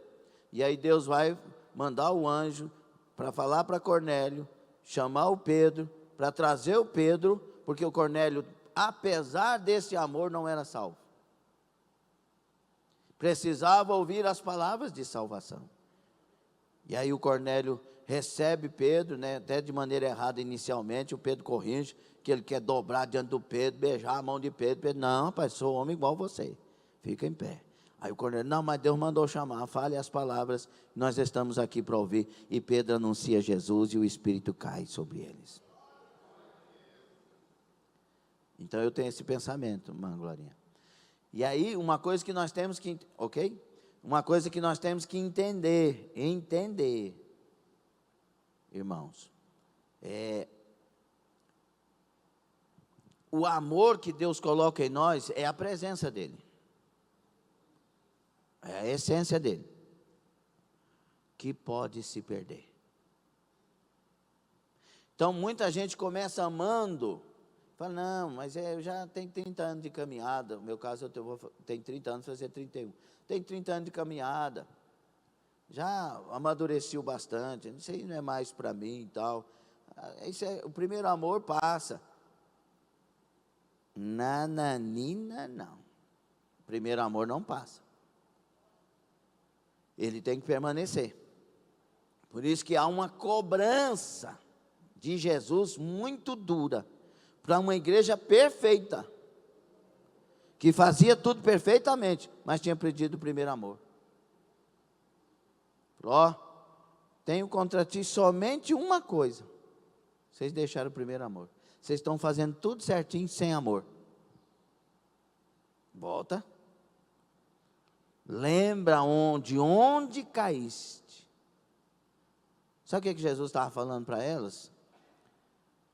E aí Deus vai mandar o anjo para falar para Cornélio, chamar o Pedro, para trazer o Pedro, porque o Cornélio, apesar desse amor, não era salvo. Precisava ouvir as palavras de salvação. E aí o Cornélio recebe Pedro, até de maneira errada inicialmente, o Pedro corrige, que ele quer dobrar diante do Pedro, beijar a mão de Pedro. Pedro, não, rapaz, sou homem igual você, fica em pé. Aí o Cornélio, não, mas Deus mandou chamar, fale as palavras, nós estamos aqui para ouvir. E Pedro anuncia Jesus e o Espírito cai sobre eles. Então eu tenho esse pensamento, irmã Glorinha. E aí uma coisa que nós temos que, ok? Uma coisa que nós temos que entender, irmãos, o amor que Deus coloca em nós é a presença dEle. É a essência dEle. Que pode se perder. Então muita gente começa amando, fala, não, mas eu já tenho 30 anos de caminhada, no meu caso eu tenho 30 anos, fazer 31. Tenho 30 anos de caminhada, já amadureceu bastante, isso aí não é mais para mim e tal. O primeiro amor passa. Nananina, não. O primeiro amor não passa. Ele tem que permanecer. Por isso que há uma cobrança de Jesus muito dura para uma igreja perfeita, que fazia tudo perfeitamente, mas tinha perdido o primeiro amor. Ó, tenho contra ti somente uma coisa: vocês deixaram o primeiro amor. Vocês estão fazendo tudo certinho sem amor. Volta. Lembra de onde caíste. Sabe o que Jesus estava falando para elas?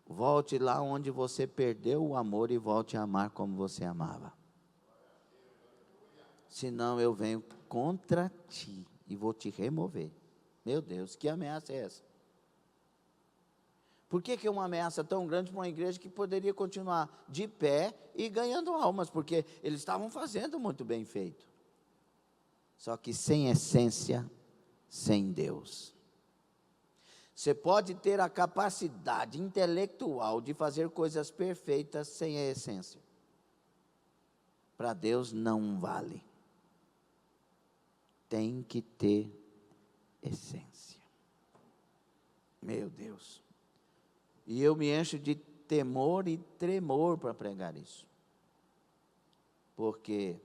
Volte lá onde você perdeu o amor e volte a amar como você amava. Senão eu venho contra ti e vou te remover. Meu Deus, que ameaça é essa? Por que é uma ameaça tão grande para uma igreja que poderia continuar de pé e ganhando almas? Porque eles estavam fazendo muito bem feito. Só que sem essência, sem Deus. Você pode ter a capacidade intelectual de fazer coisas perfeitas sem a essência. Para Deus não vale. Tem que ter essência. Meu Deus. E eu me encho de temor e tremor para pregar isso. Porque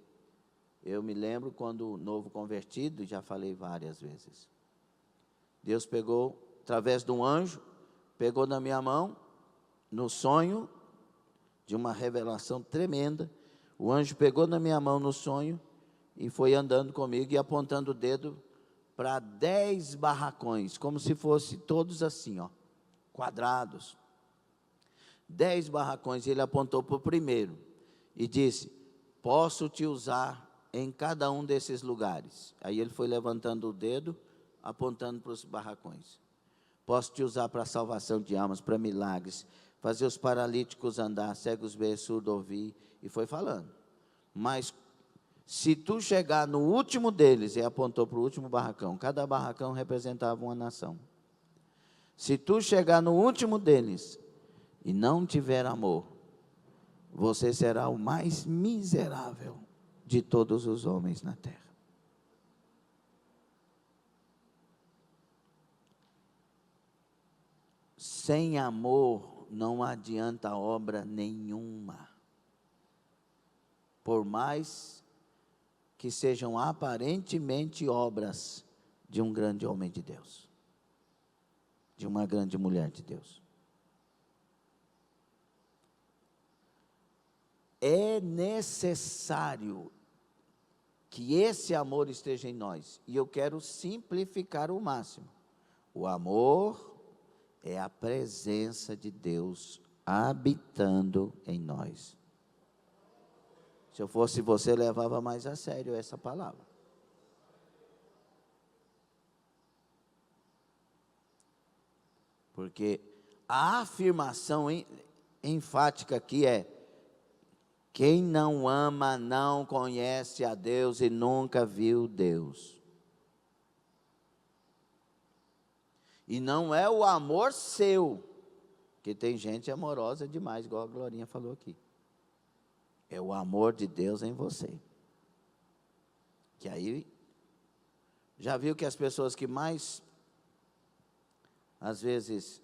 eu me lembro quando novo convertido, já falei várias vezes. Deus pegou, através de um anjo, pegou na minha mão, no sonho, de uma revelação tremenda. O anjo pegou na minha mão no sonho e foi andando comigo e apontando o dedo para 10 barracões, como se fosse todos assim, ó, quadrados. 10 barracões, ele apontou para o primeiro e disse: posso te usar em cada um desses lugares. Aí ele foi levantando o dedo, apontando para os barracões. Posso te usar para salvação de almas, para milagres, fazer os paralíticos andar, cegos ver, surdo ouvir, e foi falando. Mas se tu chegar no último deles, e apontou para o último barracão, cada barracão representava uma nação. Se tu chegar no último deles e não tiver amor, você será o mais miserável de todos os homens na terra. Sem amor não adianta obra nenhuma. Por mais que sejam aparentemente obras de um grande homem de Deus, de uma grande mulher de Deus. É necessário que esse amor esteja em nós. E eu quero simplificar o máximo. O amor é a presença de Deus habitando em nós. Se eu fosse você, levava mais a sério essa palavra. Porque a afirmação enfática aqui é: quem não ama não conhece a Deus e nunca viu Deus. E não é o amor seu, que tem gente amorosa demais, igual a Glorinha falou aqui. É o amor de Deus em você. Que aí, já viu que as pessoas que mais, às vezes,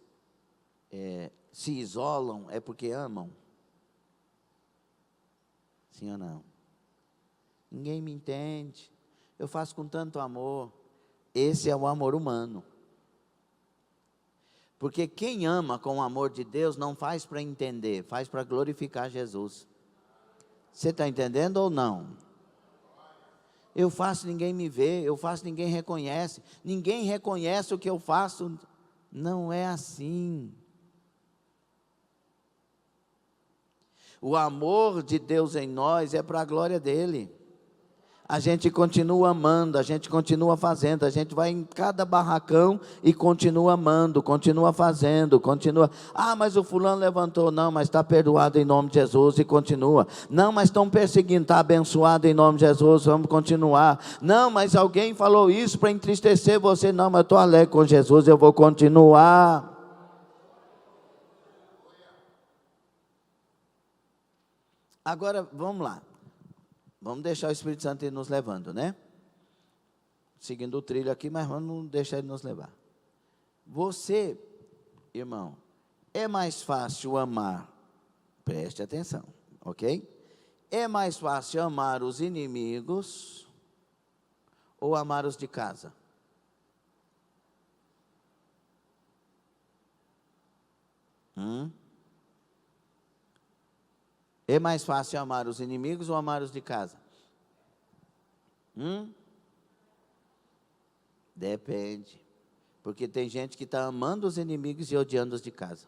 se isolam, é porque amam? Sim ou não? Ninguém me entende, eu faço com tanto amor. Esse é o amor humano. Porque quem ama com o amor de Deus não faz para entender, faz para glorificar Jesus. Você está entendendo ou não? Eu faço, ninguém me vê, eu faço, ninguém reconhece. Ninguém reconhece o que eu faço. Não é assim. O amor de Deus em nós é para a glória dele. A gente continua amando, a gente continua fazendo, a gente vai em cada barracão e continua amando, continua fazendo, continua. Ah, mas o fulano levantou, não, mas está perdoado em nome de Jesus e continua. Não, mas estão perseguindo, está abençoado em nome de Jesus, vamos continuar. Não, mas alguém falou isso para entristecer você, não, mas eu estou alegre com Jesus, eu vou continuar. Agora, vamos lá. Vamos deixar o Espírito Santo ir nos levando, né? Seguindo o trilho aqui, mas vamos deixar ele nos levar. Você, irmão, é mais fácil amar, preste atenção, ok? É mais fácil amar os inimigos ou amar os de casa? É mais fácil amar os inimigos ou amar os de casa? Depende. Porque tem gente que está amando os inimigos e odiando os de casa.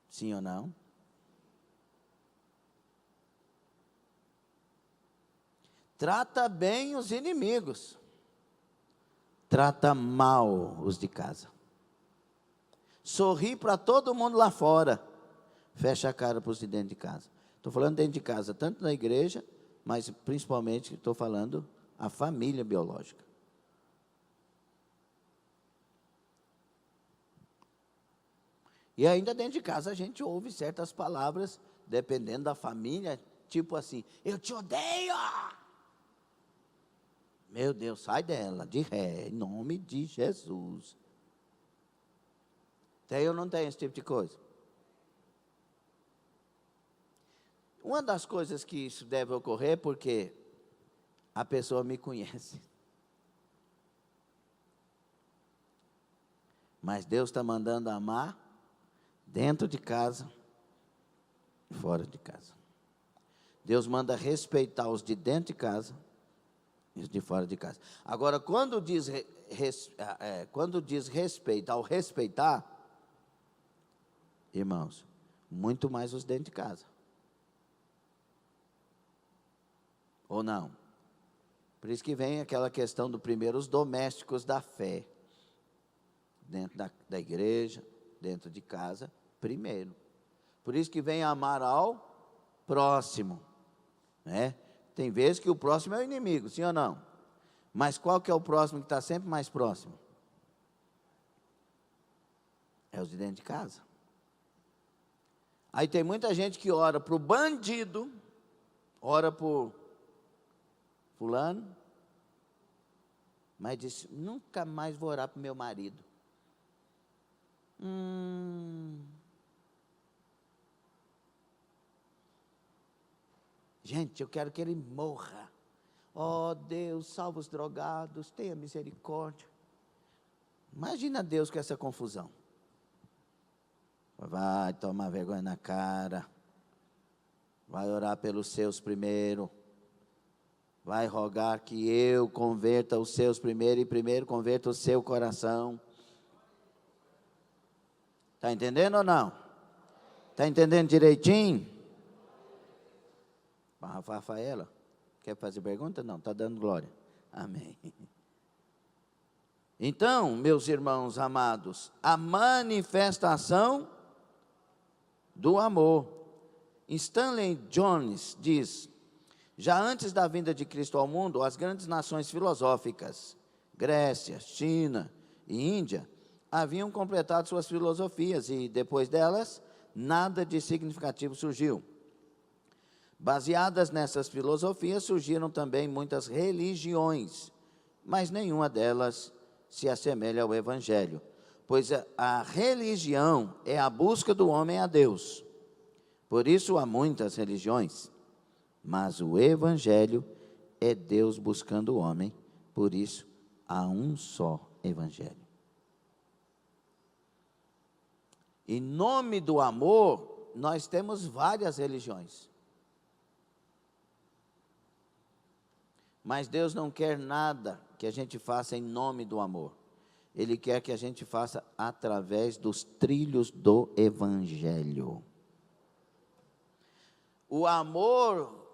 Sim ou não? Trata bem os inimigos. Trata mal os de casa. Sorri para todo mundo lá fora. Fecha a cara para os de dentro de casa. Estou falando dentro de casa, tanto na igreja, mas principalmente estou falando a família biológica. E ainda dentro de casa a gente ouve certas palavras, dependendo da família, tipo assim, eu te odeio! Meu Deus, sai dela, de ré, em nome de Jesus. Tem ou não tem esse tipo de coisa? Uma das coisas que isso deve ocorrer é porque a pessoa me conhece. Mas Deus está mandando amar dentro de casa e fora de casa. Deus manda respeitar os de dentro de casa e os de fora de casa. Agora, quando diz respeito, ao respeitar, irmãos, muito mais os dentro de casa. Ou não? Por isso que vem aquela questão do primeiro, os domésticos da fé. Dentro da igreja, dentro de casa, primeiro. Por isso que vem amar ao próximo. Né? Tem vezes que o próximo é o inimigo, sim ou não? Mas qual que é o próximo que está sempre mais próximo? É os de dentro de casa. Aí tem muita gente que ora para o bandido, ora por fulano, mas disse, nunca mais vou orar para o meu marido. Gente, eu quero que ele morra. Oh Deus, salva os drogados, tenha misericórdia. Imagina Deus com essa confusão. Vai tomar vergonha na cara. Vai orar pelos seus primeiro. Vai rogar que eu converta os seus primeiro e primeiro converta o seu coração. Está entendendo ou não? Está entendendo direitinho? Rafaela, quer fazer pergunta? Não, está dando glória. Amém. Então, meus irmãos amados, a manifestação do amor. Stanley Jones diz, já antes da vinda de Cristo ao mundo, as grandes nações filosóficas, Grécia, China e Índia, haviam completado suas filosofias e, depois delas, nada de significativo surgiu. Baseadas nessas filosofias, surgiram também muitas religiões, mas nenhuma delas se assemelha ao Evangelho, pois a religião é a busca do homem a Deus. Por isso há muitas religiões, mas o Evangelho é Deus buscando o homem, por isso há um só Evangelho. Em nome do amor, nós temos várias religiões. Mas Deus não quer nada que a gente faça em nome do amor. Ele quer que a gente faça através dos trilhos do Evangelho. O amor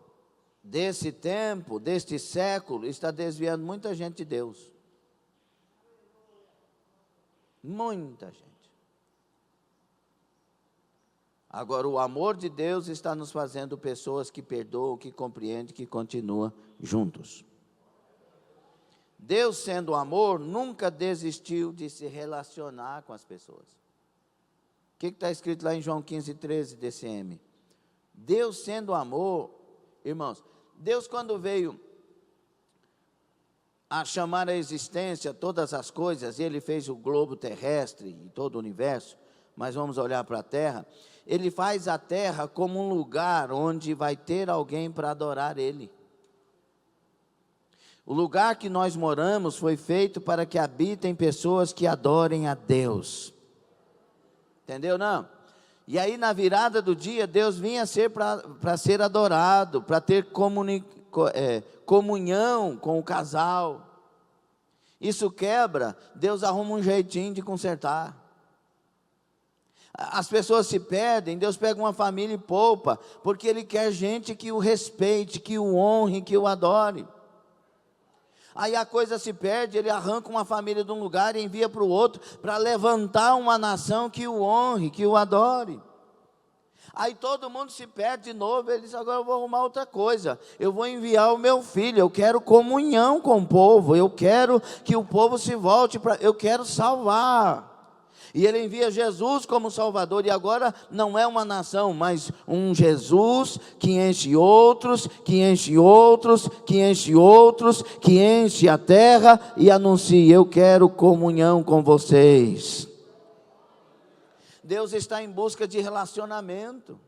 desse tempo, deste século, está desviando muita gente de Deus. Muita gente. Agora, o amor de Deus está nos fazendo pessoas que perdoam, que compreendem, que continuam juntos. Deus, sendo amor, nunca desistiu de se relacionar com as pessoas. O que está escrito lá em João 15:13, DCM? Deus, sendo amor, irmãos, Deus, quando veio a chamar à existência todas as coisas, Ele fez o globo terrestre e todo o universo, mas vamos olhar para a terra. Ele faz a terra como um lugar onde vai ter alguém para adorar Ele. O lugar que nós moramos foi feito para que habitem pessoas que adorem a Deus. Entendeu, não? E aí, na virada do dia, Deus vinha ser para ser adorado, para ter comunhão com o casal. Isso quebra, Deus arruma um jeitinho de consertar. As pessoas se perdem, Deus pega uma família e poupa, porque Ele quer gente que o respeite, que o honre, que o adore. Aí a coisa se perde, Ele arranca uma família de um lugar e envia para o outro, para levantar uma nação que o honre, que o adore. Aí todo mundo se perde de novo, ele diz, agora eu vou arrumar outra coisa, eu vou enviar o meu filho, eu quero comunhão com o povo, eu quero que o povo se volte, eu quero salvar. E Ele envia Jesus como Salvador, e agora não é uma nação, mas um Jesus que enche outros, que enche outros, que enche outros, que enche a terra e anuncia, eu quero comunhão com vocês. Deus está em busca de relacionamento.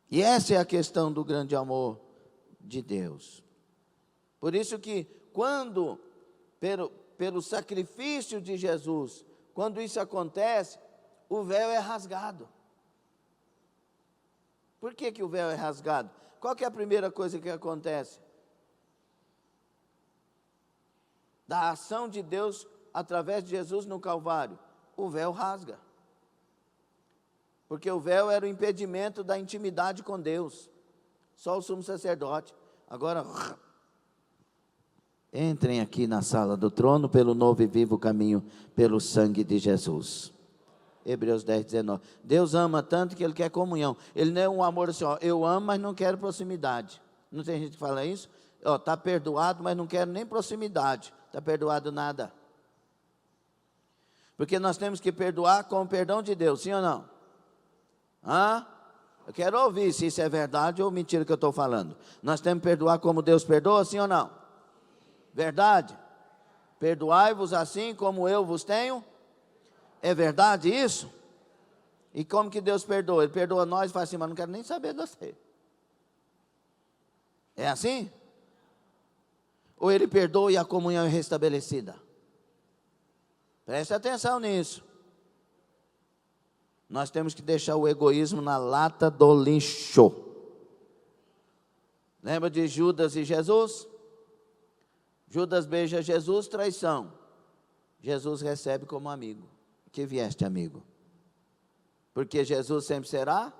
E essa é a questão do grande amor de Deus. Por isso que quando, pelo sacrifício de Jesus, quando isso acontece, o véu é rasgado. Por que o véu é rasgado? Qual que é a primeira coisa que acontece? Da ação de Deus através de Jesus no Calvário, o véu rasga. Porque o véu era o impedimento da intimidade com Deus. Só o sumo sacerdote. Agora, entrem aqui na sala do trono pelo novo e vivo caminho, pelo sangue de Jesus. Hebreus 10:19. Deus ama tanto que Ele quer comunhão. Ele não é um amor assim, ó, eu amo, mas não quero proximidade. Não tem gente que fala isso? Está perdoado, mas não quero nem proximidade. Está perdoado nada. Porque nós temos que perdoar com o perdão de Deus, sim ou não? Eu quero ouvir se isso é verdade ou mentira que eu estou falando. Nós temos que perdoar como Deus perdoa, sim ou não? Verdade? Perdoai-vos assim como eu vos tenho. É verdade isso? E como que Deus perdoa? Ele perdoa nós e fala assim, mas não quero nem saber de você. É assim? Ou Ele perdoa e a comunhão é restabelecida? Preste atenção nisso. Nós temos que deixar o egoísmo na lata do lixo. Lembra de Judas e Jesus? Judas beija Jesus, traição. Jesus recebe como amigo. Que vieste amigo? Porque Jesus sempre será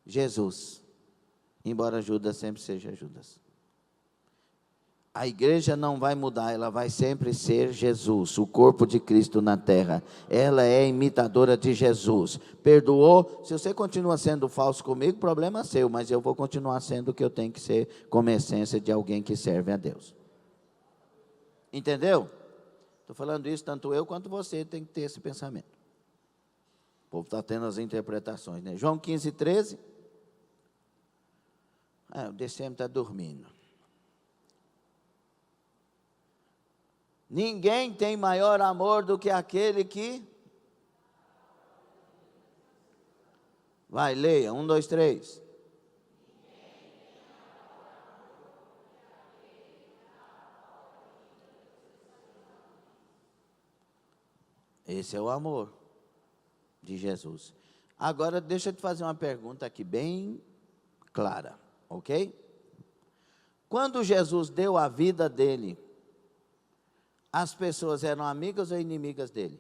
Jesus. Embora Judas sempre seja Judas. A igreja não vai mudar, ela vai sempre ser Jesus, o corpo de Cristo na terra. Ela é imitadora de Jesus. Perdoou? Se você continua sendo falso comigo, problema é seu, mas eu vou continuar sendo o que eu tenho que ser, como essência de alguém que serve a Deus. Entendeu? Estou falando isso, tanto eu quanto você tem que ter esse pensamento. O povo está tendo as interpretações, né? João 15:13. O DCM está dormindo. Ninguém tem maior amor do que aquele que... Vai, leia, 1, 2, 3. Esse é o amor de Jesus. Agora, deixa eu te fazer uma pergunta aqui bem clara, ok? Quando Jesus deu a vida dele, as pessoas eram amigas ou inimigas dele?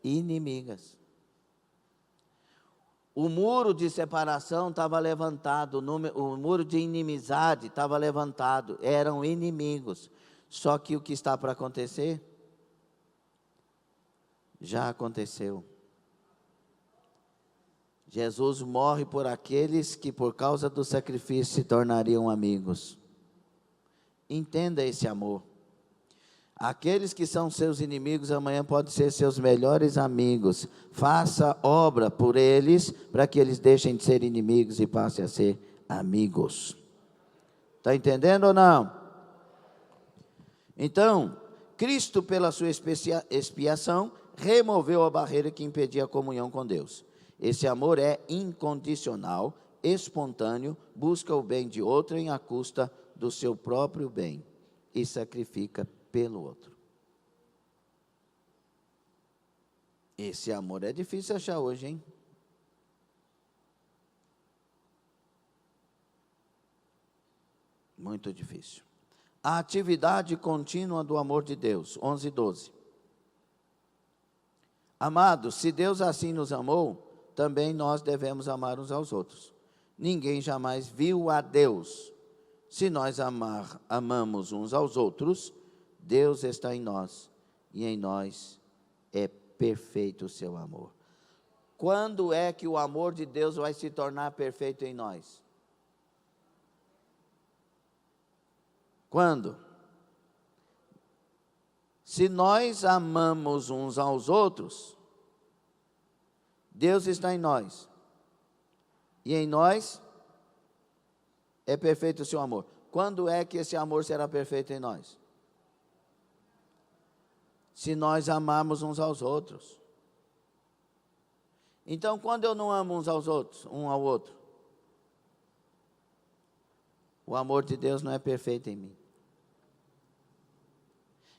Inimigas. O muro de separação estava levantado, o muro de inimizade estava levantado, eram inimigos. Só que o que está para acontecer, já aconteceu. Jesus morre por aqueles que por causa do sacrifício se tornariam amigos. Entenda esse amor. Aqueles que são seus inimigos amanhã podem ser seus melhores amigos. Faça obra por eles para que eles deixem de ser inimigos e passem a ser amigos. Está entendendo ou não? Então, Cristo, pela sua expiação, removeu a barreira que impedia a comunhão com Deus. Esse amor é incondicional, espontâneo, busca o bem de outrem à custa do seu próprio bem e sacrifica pelo outro. Esse amor é difícil achar hoje, hein? Muito difícil. A atividade contínua do amor de Deus, 11 e 12. Amados, se Deus assim nos amou, também nós devemos amar uns aos outros. Ninguém jamais viu a Deus. Se nós amamos uns aos outros, Deus está em nós, e em nós é perfeito o seu amor. Quando é que o amor de Deus vai se tornar perfeito em nós? Quando? Se nós amamos uns aos outros, Deus está em nós, e em nós é perfeito o seu amor. Quando é que esse amor será perfeito em nós? Se nós amarmos uns aos outros. Então, quando eu não amo uns aos outros, um ao outro, o amor de Deus não é perfeito em mim.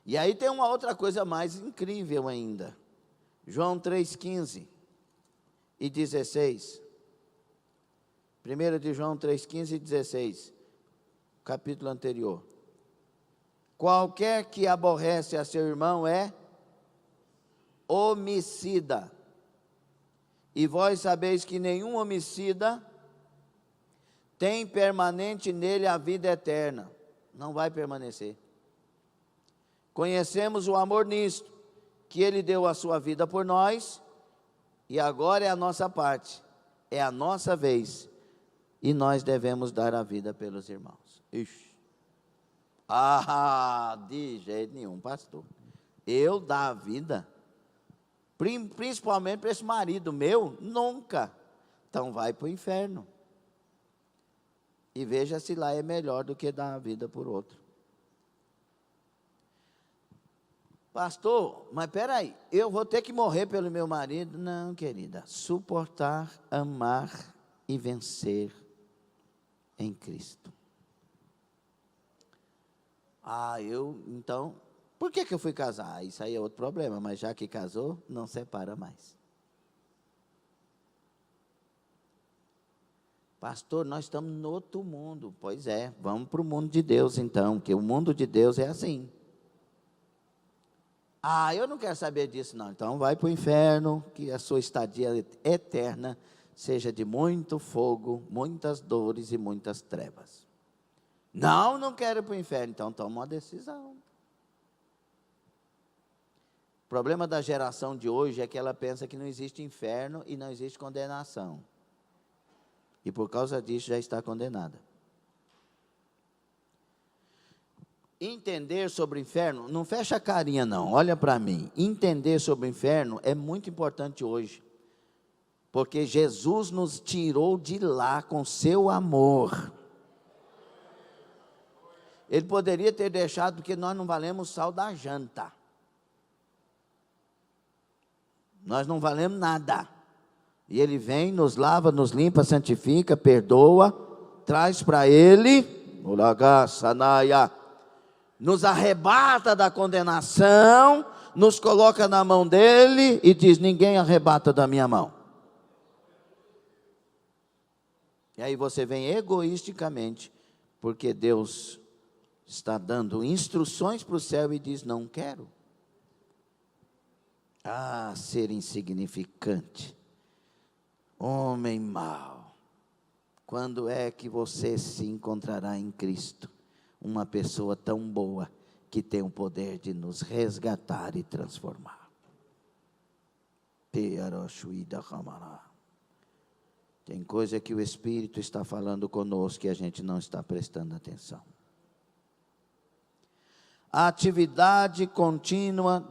E aí tem uma outra coisa mais incrível ainda. João 3,15 e 16. 1 de João 3,15 e 16. Capítulo anterior. Qualquer que aborrece a seu irmão é homicida. E vós sabeis que nenhum homicida tem permanente nele a vida eterna. Não vai permanecer. Conhecemos o amor nisto, que ele deu a sua vida por nós, e agora é a nossa parte, é a nossa vez, e nós devemos dar a vida pelos irmãos. Ixi. De jeito nenhum, pastor. Eu dar a vida, principalmente para esse marido meu, nunca. Então vai para o inferno. E veja se lá é melhor do que dar a vida por outro. Pastor, mas peraí, eu vou ter que morrer pelo meu marido? Não, querida. Suportar, amar e vencer em Cristo. Então, por que eu fui casar? Isso aí é outro problema, mas já que casou, não separa mais. Pastor, nós estamos no outro mundo. Pois é, vamos para o mundo de Deus então, porque o mundo de Deus é assim. Eu não quero saber disso não, então vai para o inferno, que a sua estadia eterna seja de muito fogo, muitas dores e muitas trevas. Não quero ir para o inferno, então toma uma decisão. O problema da geração de hoje é que ela pensa que não existe inferno e não existe condenação. E por causa disso já está condenada. Entender sobre o inferno, não fecha a carinha não, olha para mim. Entender sobre o inferno é muito importante hoje. Porque Jesus nos tirou de lá com seu amor. Ele poderia ter deixado, porque nós não valemos sal da janta. Nós não valemos nada. E Ele vem, nos lava, nos limpa, santifica, perdoa, traz para Ele, nos arrebata da condenação, nos coloca na mão dEle e diz, ninguém arrebata da minha mão. E aí você vem egoisticamente, porque Deus está dando instruções para o céu e diz, não quero. Ser insignificante. Homem mau, quando é que você se encontrará em Cristo? Uma pessoa tão boa que tem o poder de nos resgatar e transformar. Tem coisa que o Espírito está falando conosco que a gente não está prestando atenção. A atividade contínua,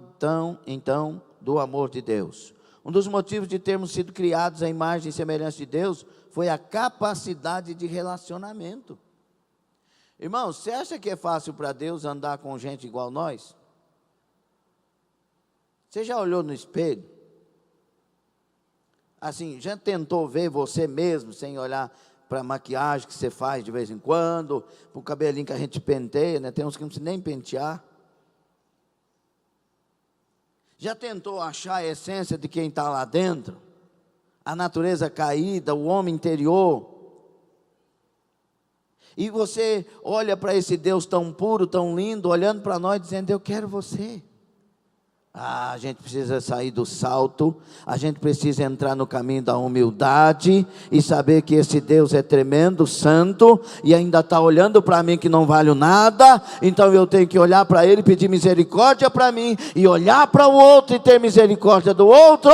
então, do amor de Deus. Um dos motivos de termos sido criados à imagem e semelhança de Deus foi a capacidade de relacionamento. Irmão, você acha que é fácil para Deus andar com gente igual nós? Você já olhou no espelho? Assim, já tentou ver você mesmo, sem olhar para a maquiagem que você faz de vez em quando, para o cabelinho que a gente penteia, né? Tem uns que não precisa nem pentear. Já tentou achar a essência de quem está lá dentro? A natureza caída, o homem interior. E você olha para esse Deus tão puro, tão lindo, olhando para nós, dizendo, eu quero você. A gente precisa sair do salto, a gente precisa entrar no caminho da humildade e saber que esse Deus é tremendo, santo, e ainda está olhando para mim que não valho nada, então eu tenho que olhar para Ele, pedir misericórdia para mim, e olhar para o outro e ter misericórdia do outro.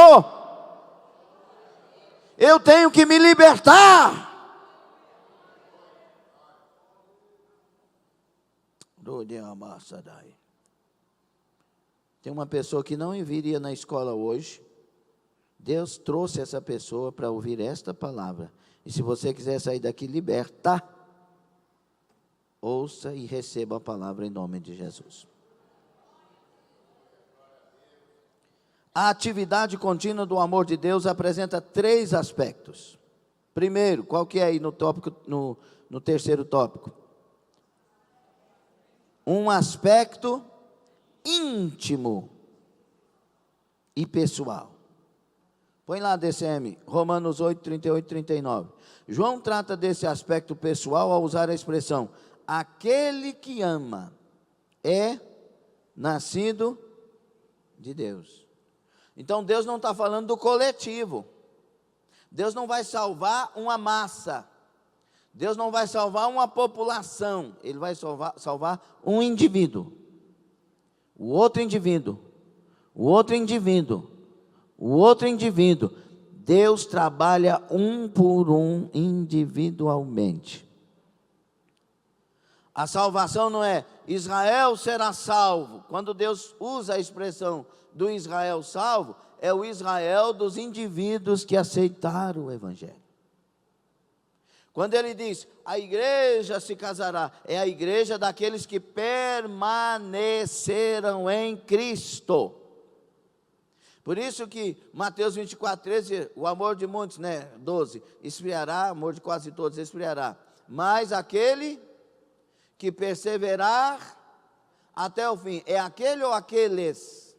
Eu tenho que me libertar. Tem uma pessoa que não viria na escola hoje. Deus trouxe essa pessoa para ouvir esta palavra. E se você quiser sair daqui liberta, ouça e receba a palavra em nome de Jesus. A atividade contínua do amor de Deus apresenta 3 aspectos. Primeiro, qual que é aí no terceiro tópico? Um aspecto íntimo e pessoal. Põe lá, DCM, Romanos 8, 38 e 39. João trata desse aspecto pessoal ao usar a expressão, aquele que ama é nascido de Deus. Então Deus não está falando do coletivo. Deus não vai salvar uma massa. Deus não vai salvar uma população. Ele vai salvar um indivíduo. O outro indivíduo, o outro indivíduo, o outro indivíduo. Deus trabalha um por um, individualmente. A salvação não é Israel será salvo. Quando Deus usa a expressão do Israel salvo, é o Israel dos indivíduos que aceitaram o Evangelho. Quando ele diz, a igreja se casará, é a igreja daqueles que permaneceram em Cristo. Por isso que Mateus 24, 13, o amor de muitos, 12, esfriará, amor de quase todos esfriará. Mas aquele que perseverar até o fim, é aquele ou aqueles?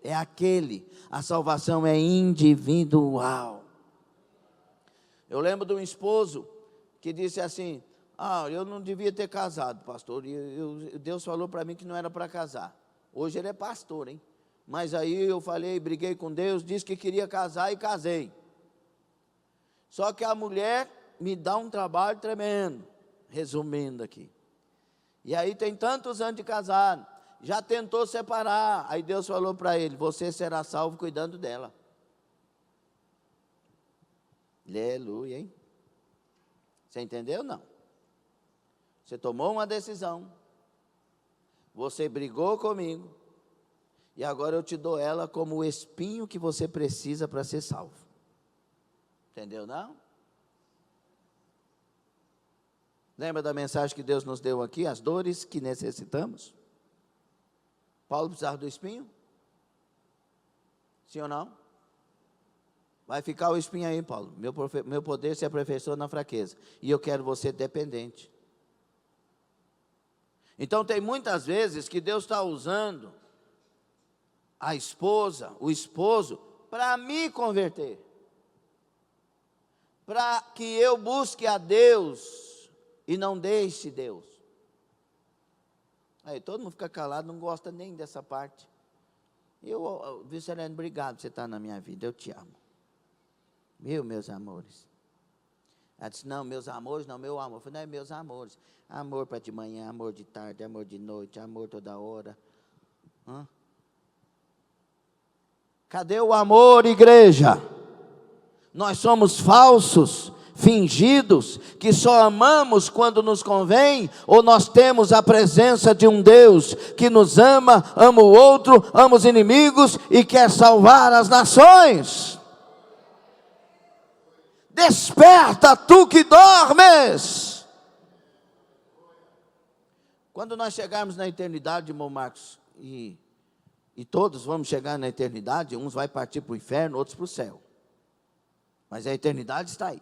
É aquele. A salvação é individual. Eu lembro de um esposo que disse assim, eu não devia ter casado, pastor, e Deus falou para mim que não era para casar. Hoje ele é pastor, hein? Mas aí eu briguei com Deus, disse que queria casar e casei. Só que a mulher me dá um trabalho tremendo, resumindo aqui. E aí tem tantos anos de casado, já tentou separar, aí Deus falou para ele, você será salvo cuidando dela. Aleluia, hein? Você entendeu? Não. Você tomou uma decisão, você brigou comigo, e agora eu te dou ela como o espinho que você precisa para ser salvo. Entendeu, não? Lembra da mensagem que Deus nos deu aqui, as dores que necessitamos? Paulo precisava do espinho? Sim ou não? Vai ficar o espinho aí, Paulo. Meu poder se aperfeiçoa na fraqueza. E eu quero você dependente. Então tem muitas vezes que Deus está usando a esposa, o esposo, para me converter. Para que eu busque a Deus e não deixe Deus. Aí todo mundo fica calado, não gosta nem dessa parte. Vicente, obrigado por você estar na minha vida, eu te amo. Meus amores. Ela disse, não, meus amores, não, meu amor. Eu falei, não, é meus amores. Amor para de manhã, amor de tarde, amor de noite, amor toda hora. Cadê o amor, igreja? Nós somos falsos, fingidos, que só amamos quando nos convém, ou nós temos a presença de um Deus que nos ama, ama o outro, ama os inimigos e quer salvar as nações. Desperta, tu que dormes. Quando nós chegarmos na eternidade, irmão Marcos, e todos vamos chegar na eternidade, uns vai partir para o inferno, outros para o céu. Mas a eternidade está aí.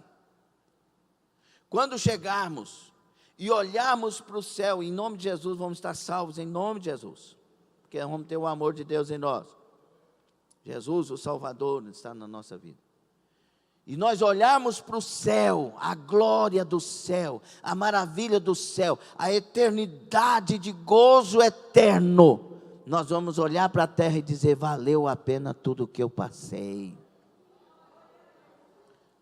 Quando chegarmos e olharmos para o céu, em nome de Jesus, vamos estar salvos, em nome de Jesus. Porque vamos ter o amor de Deus em nós. Jesus, o Salvador, está na nossa vida. E nós olharmos para o céu, a glória do céu, a maravilha do céu, a eternidade de gozo eterno. Nós vamos olhar para a terra e dizer, valeu a pena tudo o que eu passei.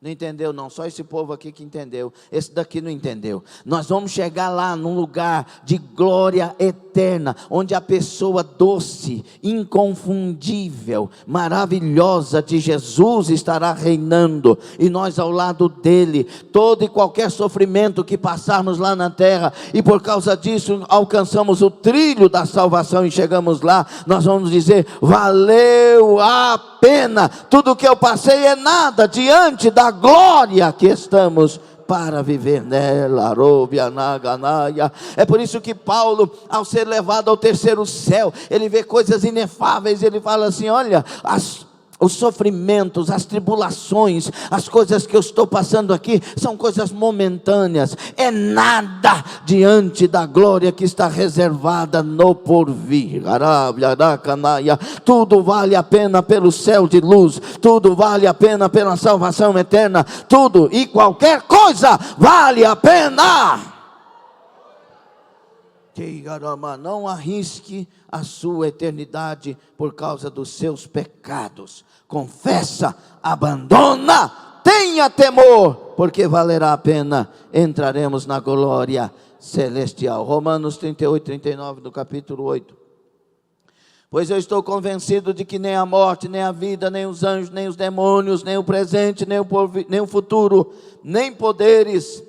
Não entendeu não, só esse povo aqui que entendeu, esse daqui não entendeu. Nós vamos chegar lá num lugar de glória eterna, onde a pessoa doce, inconfundível, maravilhosa de Jesus estará reinando, e nós ao lado dele, todo e qualquer sofrimento que passarmos lá na terra, e por causa disso alcançamos o trilho da salvação e chegamos lá, nós vamos dizer, valeu a pena, tudo que eu passei é nada diante da glória que estamos para viver nela. É por isso que Paulo, ao ser levado ao terceiro céu, ele vê coisas inefáveis, ele fala assim, olha, os sofrimentos, as tribulações, as coisas que eu estou passando aqui, são coisas momentâneas, é nada diante da glória que está reservada no porvir. Tudo vale a pena pelo céu de luz, tudo vale a pena pela salvação eterna, tudo e qualquer coisa vale a pena. Não arrisque a sua eternidade por causa dos seus pecados. Confessa, abandona, tenha temor, porque valerá a pena, entraremos na glória celestial. Romanos 38, 39, do capítulo 8. Pois eu estou convencido de que nem a morte, nem a vida, nem os anjos, nem os demônios, nem o presente, nem o futuro, nem poderes,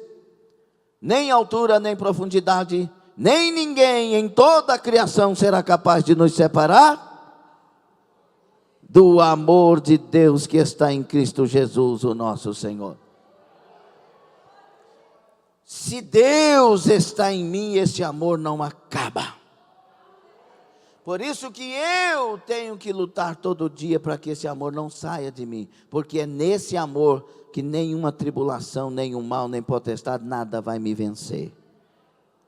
nem altura, nem profundidade, nem ninguém em toda a criação será capaz de nos separar do amor de Deus que está em Cristo Jesus, o nosso Senhor. Se Deus está em mim, esse amor não acaba. Por isso que eu tenho que lutar todo dia para que esse amor não saia de mim, porque é nesse amor que nenhuma tribulação, nenhum mal, nem potestade, nada vai me vencer.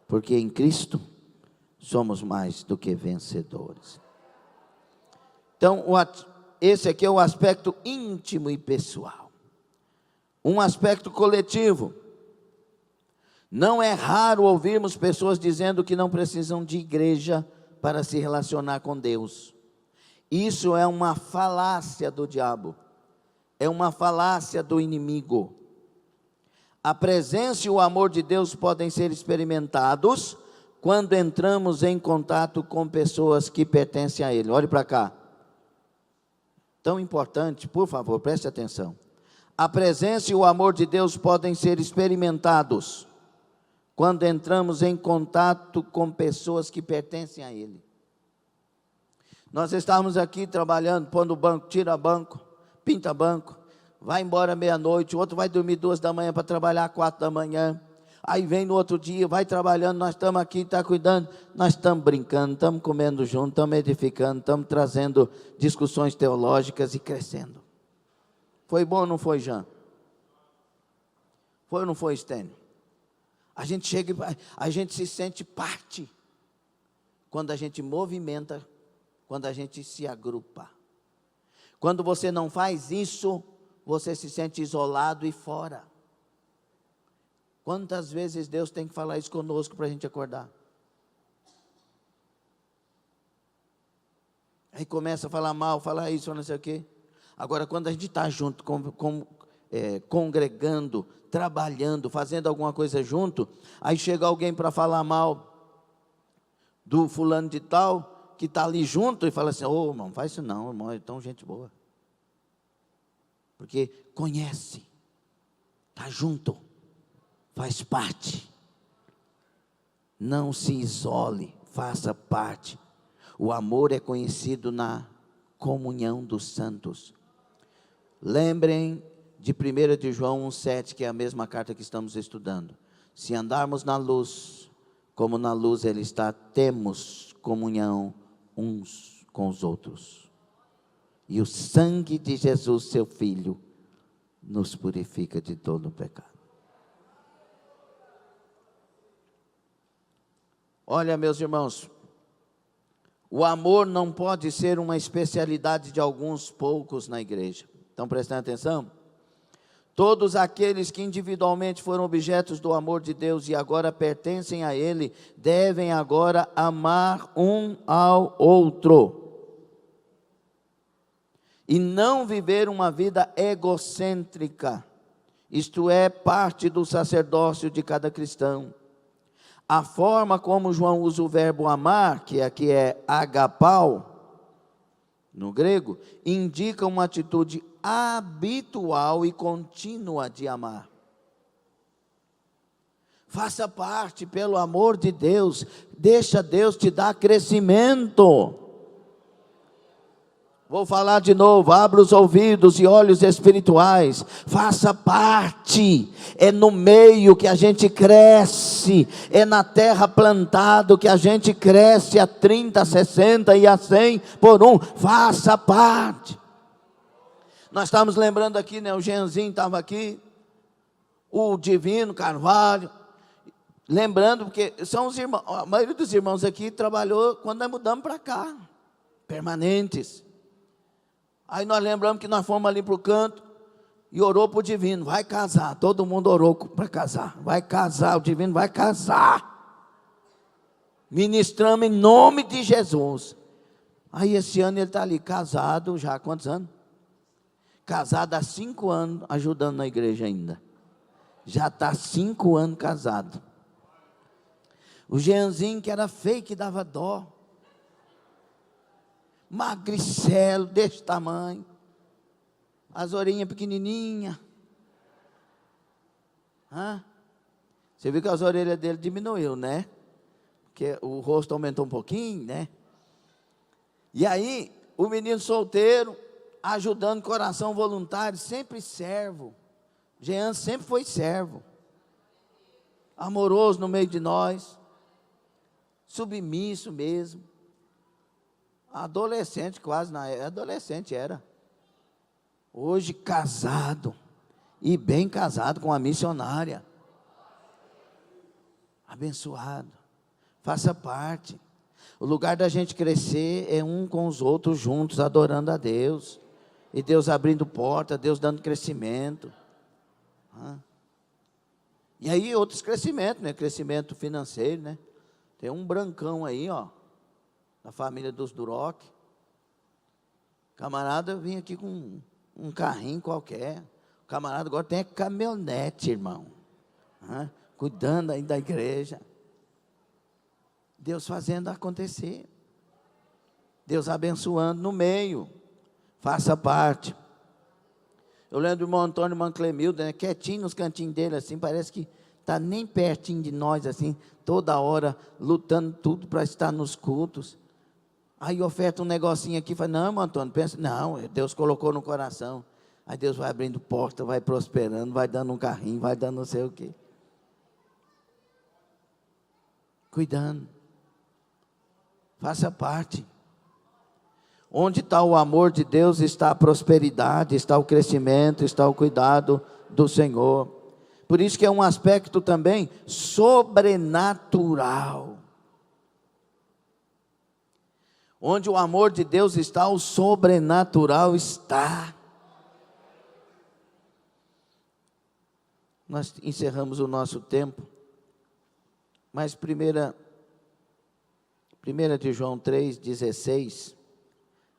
Porque em Cristo somos mais do que vencedores. Então, esse aqui é o aspecto íntimo e pessoal. Um aspecto coletivo. Não é raro ouvirmos pessoas dizendo que não precisam de igreja para se relacionar com Deus. Isso é uma falácia do diabo. É uma falácia do inimigo. A presença e o amor de Deus podem ser experimentados quando entramos em contato com pessoas que pertencem a Ele. Olhe para cá. Tão importante, por favor, preste atenção. A presença e o amor de Deus podem ser experimentados quando entramos em contato com pessoas que pertencem a Ele. Nós estávamos aqui trabalhando, pondo banco, tira banco, pinta banco, vai embora meia-noite, o outro vai dormir 2 da manhã para trabalhar 4 da manhã, aí vem no outro dia, vai trabalhando, nós estamos aqui, está cuidando, nós estamos brincando, estamos comendo junto, estamos edificando, estamos trazendo discussões teológicas e crescendo. Foi bom ou não foi, Jean? Foi ou não foi, Stênio? A gente chega, a gente se sente parte, quando a gente movimenta, quando a gente se agrupa. Quando você não faz isso, você se sente isolado e fora. Quantas vezes Deus tem que falar isso conosco para a gente acordar? Aí começa a falar mal, falar isso, não sei o quê. Agora, quando a gente está junto, congregando, trabalhando, fazendo alguma coisa junto, aí chega alguém para falar mal do fulano de tal, que está ali junto, e fala assim: ô irmão, faz isso não, irmão, é tão gente boa. Porque conhece, está junto, faz parte. Não se isole, faça parte. O amor é conhecido na comunhão dos santos. Lembrem de 1 de João 1,7, que é a mesma carta que estamos estudando. Se andarmos na luz, como na luz Ele está, temos comunhão uns com os outros. E o sangue de Jesus, seu Filho, nos purifica de todo o pecado. Olha, meus irmãos, o amor não pode ser uma especialidade de alguns poucos na igreja. Estão prestando atenção? Todos aqueles que individualmente foram objetos do amor de Deus e agora pertencem a Ele, devem agora amar um ao outro. E não viver uma vida egocêntrica. Isto é parte do sacerdócio de cada cristão. A forma como João usa o verbo amar, que aqui é agapau, no grego, indica uma atitude habitual e contínua de amar. Faça parte, pelo amor de Deus, deixa Deus te dar crescimento. Vou falar de novo, abra os ouvidos e olhos espirituais, faça parte, é no meio que a gente cresce, é na terra plantado que a gente cresce a 30, a 60 e a 100 por um, faça parte. Nós estamos lembrando aqui, né, o Jeanzinho estava aqui, o Divino Carvalho, lembrando, porque são os irmãos, a maioria dos irmãos aqui trabalhou quando nós mudamos para cá, permanentes. Aí nós lembramos que nós fomos ali para o canto e orou para o Divino, vai casar, todo mundo orou para casar, vai casar, o Divino vai casar, ministramos em nome de Jesus. Aí esse ano ele está ali, casado já há quantos anos? Casado há 5 anos, ajudando na igreja ainda, já está 5 anos casado. O Jeanzinho, que era feio, que dava dó, magricelo, desse tamanho, as orelhinhas pequenininhas. Você viu que as orelhas dele diminuiu, né? Porque o rosto aumentou um pouquinho, né? E aí, o menino solteiro, ajudando, coração voluntário, sempre servo. Jean sempre foi servo, amoroso no meio de nós, submisso mesmo. Adolescente quase, adolescente era. Hoje casado, e bem casado com uma missionária. Abençoado. Faça parte. O lugar da gente crescer é um com os outros juntos, adorando a Deus. E Deus abrindo porta, Deus dando crescimento. E aí outros crescimentos, né? Crescimento financeiro, né? Tem um brancão aí, ó, da família dos Duroc. Camarada vinha aqui com um carrinho qualquer. O camarada agora tem caminhonete, irmão. Cuidando aí da igreja. Deus fazendo acontecer. Deus abençoando no meio. Faça parte. Eu lembro do irmão Antônio Manclemildo, né, quietinho nos cantinhos dele, assim, parece que está nem pertinho de nós, assim, toda hora, lutando tudo para estar nos cultos. Aí oferta um negocinho aqui, fala, não, irmão Antônio, pensa, não, Deus colocou no coração. Aí Deus vai abrindo porta, vai prosperando, vai dando um carrinho, vai dando não sei o quê. Cuidando. Faça parte. Onde está o amor de Deus, está a prosperidade, está o crescimento, está o cuidado do Senhor. Por isso que é um aspecto também sobrenatural. Onde o amor de Deus está, o sobrenatural está. Nós encerramos o nosso tempo, mas 1 de João 3,16,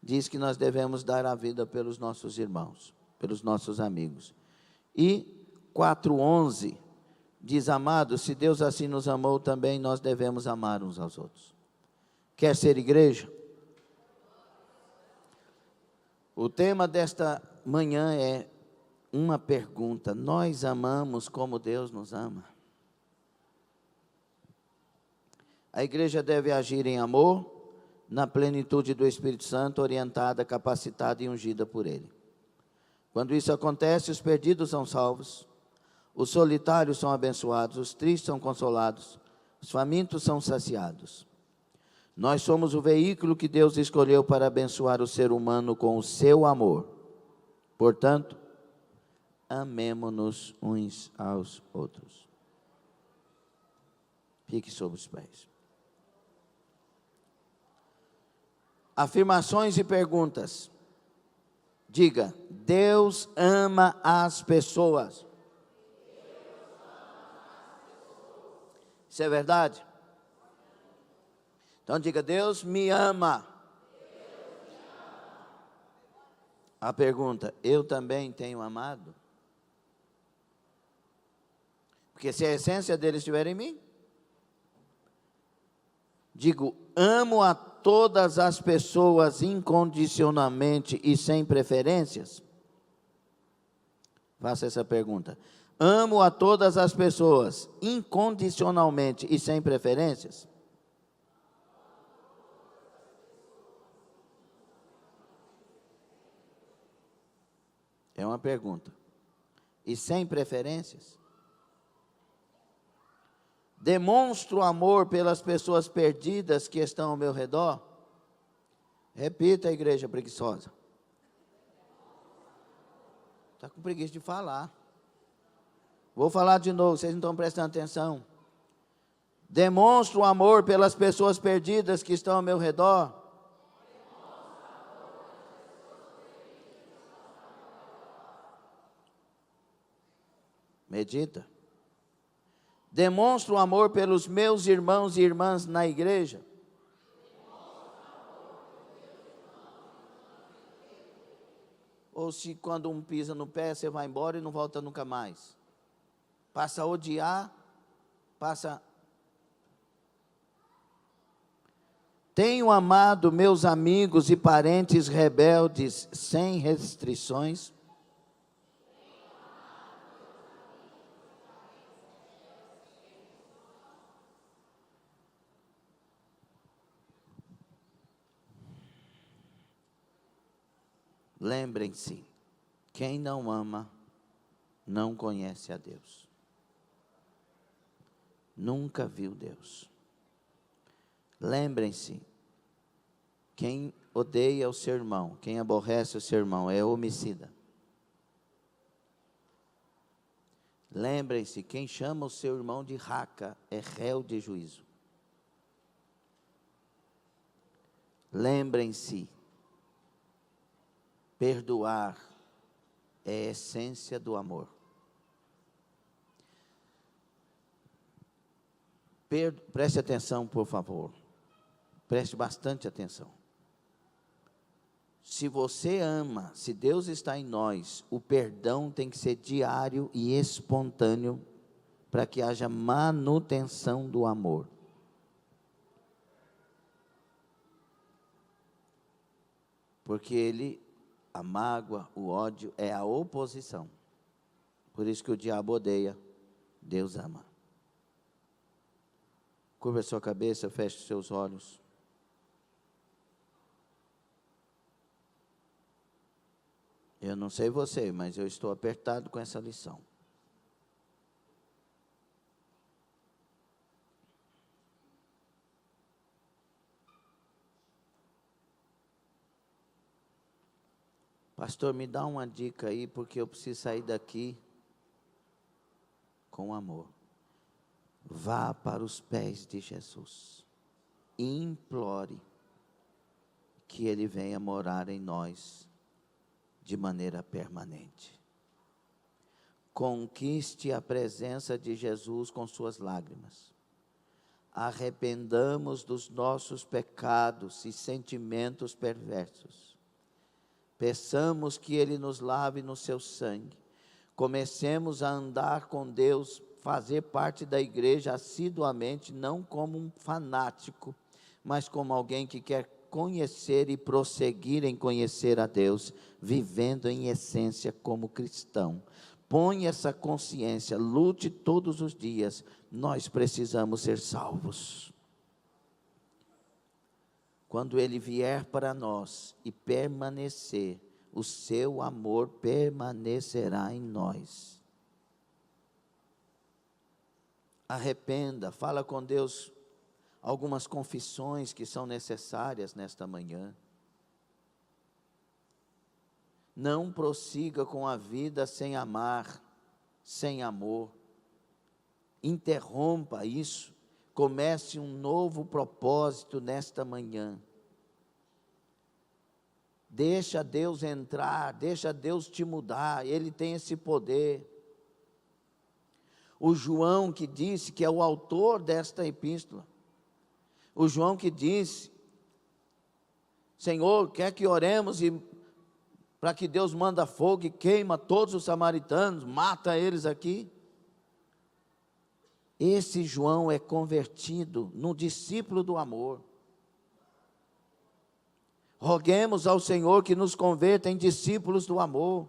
diz que nós devemos dar a vida pelos nossos irmãos, pelos nossos amigos. E 4:11 diz: amados, se Deus assim nos amou, também nós devemos amar uns aos outros. Quer ser igreja? O tema desta manhã é uma pergunta: nós amamos como Deus nos ama? A igreja deve agir em amor, na plenitude do Espírito Santo, orientada, capacitada e ungida por Ele. Quando isso acontece, os perdidos são salvos, os solitários são abençoados, os tristes são consolados, os famintos são saciados. Nós somos o veículo que Deus escolheu para abençoar o ser humano com o seu amor. Portanto, amemo-nos uns aos outros. Fique sobre os pés. Afirmações e perguntas. Diga: Deus ama as pessoas. Isso é verdade? Então diga: Deus me ama. A pergunta: eu também tenho amado? Porque se a essência dele estiver em mim, digo: amo a todas as pessoas incondicionalmente e sem preferências? Faça essa pergunta. Amo a todas as pessoas incondicionalmente e sem preferências? É uma pergunta. E sem preferências? Demonstro amor pelas pessoas perdidas que estão ao meu redor? Repita, igreja preguiçosa. Está com preguiça de falar. Vou falar de novo, vocês não estão prestando atenção. Demonstro amor pelas pessoas perdidas que estão ao meu redor? Medita. Demonstro amor pelos meus irmãos e irmãs na igreja? Ou se quando um pisa no pé, você vai embora e não volta nunca mais? Passa a odiar, passa... Tenho amado meus amigos e parentes rebeldes sem restrições? Lembrem-se, quem não ama, não conhece a Deus. Nunca viu Deus. Lembrem-se, quem odeia o seu irmão, quem aborrece o seu irmão, é homicida. Lembrem-se, quem chama o seu irmão de raca, é réu de juízo. Lembrem-se, perdoar é a essência do amor. Preste atenção, por favor. Preste bastante atenção. Se você ama, se Deus está em nós, o perdão tem que ser diário e espontâneo para que haja manutenção do amor. Porque a mágoa, o ódio é a oposição. Por isso que o diabo odeia, Deus ama. Curva a sua cabeça, feche os seus olhos. Eu não sei você, mas eu estou apertado com essa lição. Pastor, me dá uma dica aí, porque eu preciso sair daqui com amor. Vá para os pés de Jesus. Implore que Ele venha morar em nós de maneira permanente. Conquiste a presença de Jesus com suas lágrimas. Arrependamos dos nossos pecados e sentimentos perversos. Peçamos que Ele nos lave no seu sangue. comecemos a andar com Deus, fazer parte da igreja assiduamente, não como um fanático, mas como alguém que quer conhecer e prosseguir em conhecer a Deus, vivendo em essência como cristão. Põe essa consciência, lute todos os dias, nós precisamos ser salvos. Quando Ele vier para nós e permanecer, o seu amor permanecerá em nós. Arrependa, fala com Deus algumas confissões que são necessárias nesta manhã. Não prossiga com a vida sem amar, sem amor. Interrompa isso. Comece um novo propósito nesta manhã. Deixa Deus entrar, deixa Deus te mudar, Ele tem esse poder. O João que disse, que é o autor desta epístola, o João que disse, Senhor, quer que oremos para que Deus manda fogo e queima todos os samaritanos, mata eles aqui? Esse João é convertido no discípulo do amor. Roguemos ao Senhor que nos converta em discípulos do amor,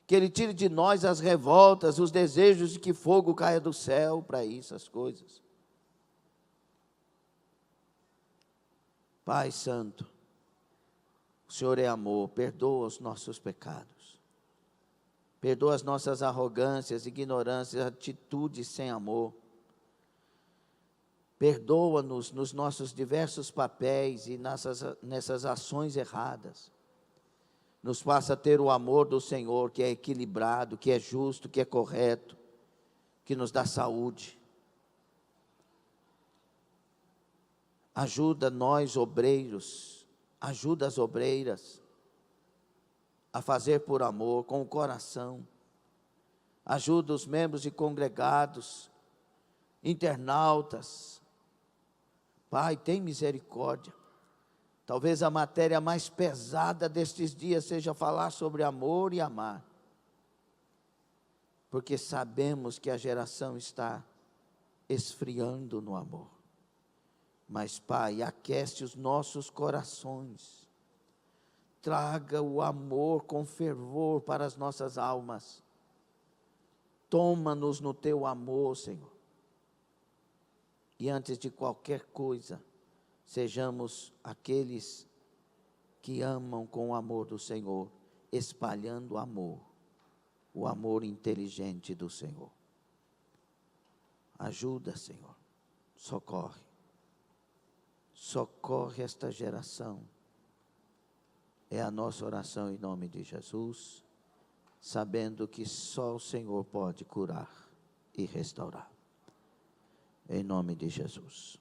que Ele tire de nós as revoltas, os desejos de que fogo caia do céu para isso, as coisas. Pai Santo, o Senhor é amor, perdoa os nossos pecados, perdoa as nossas arrogâncias, ignorâncias, atitudes sem amor. Perdoa-nos nos nossos diversos papéis e nessas ações erradas. Nos faça ter o amor do Senhor, que é equilibrado, que é justo, que é correto, que nos dá saúde. Ajuda nós, obreiros, ajuda as obreiras a fazer por amor, com o coração. Ajuda os membros e congregados, internautas. Pai, tem misericórdia. Talvez a matéria mais pesada destes dias seja falar sobre amor e amar. Porque sabemos que a geração está esfriando no amor. Mas, Pai, aquece os nossos corações. Traga o amor com fervor para as nossas almas. Toma-nos no teu amor, Senhor. E antes de qualquer coisa, sejamos aqueles que amam com o amor do Senhor, espalhando o amor inteligente do Senhor. Ajuda, Senhor, socorre esta geração. É a nossa oração em nome de Jesus, sabendo que só o Senhor pode curar e restaurar. Em nome de Jesus.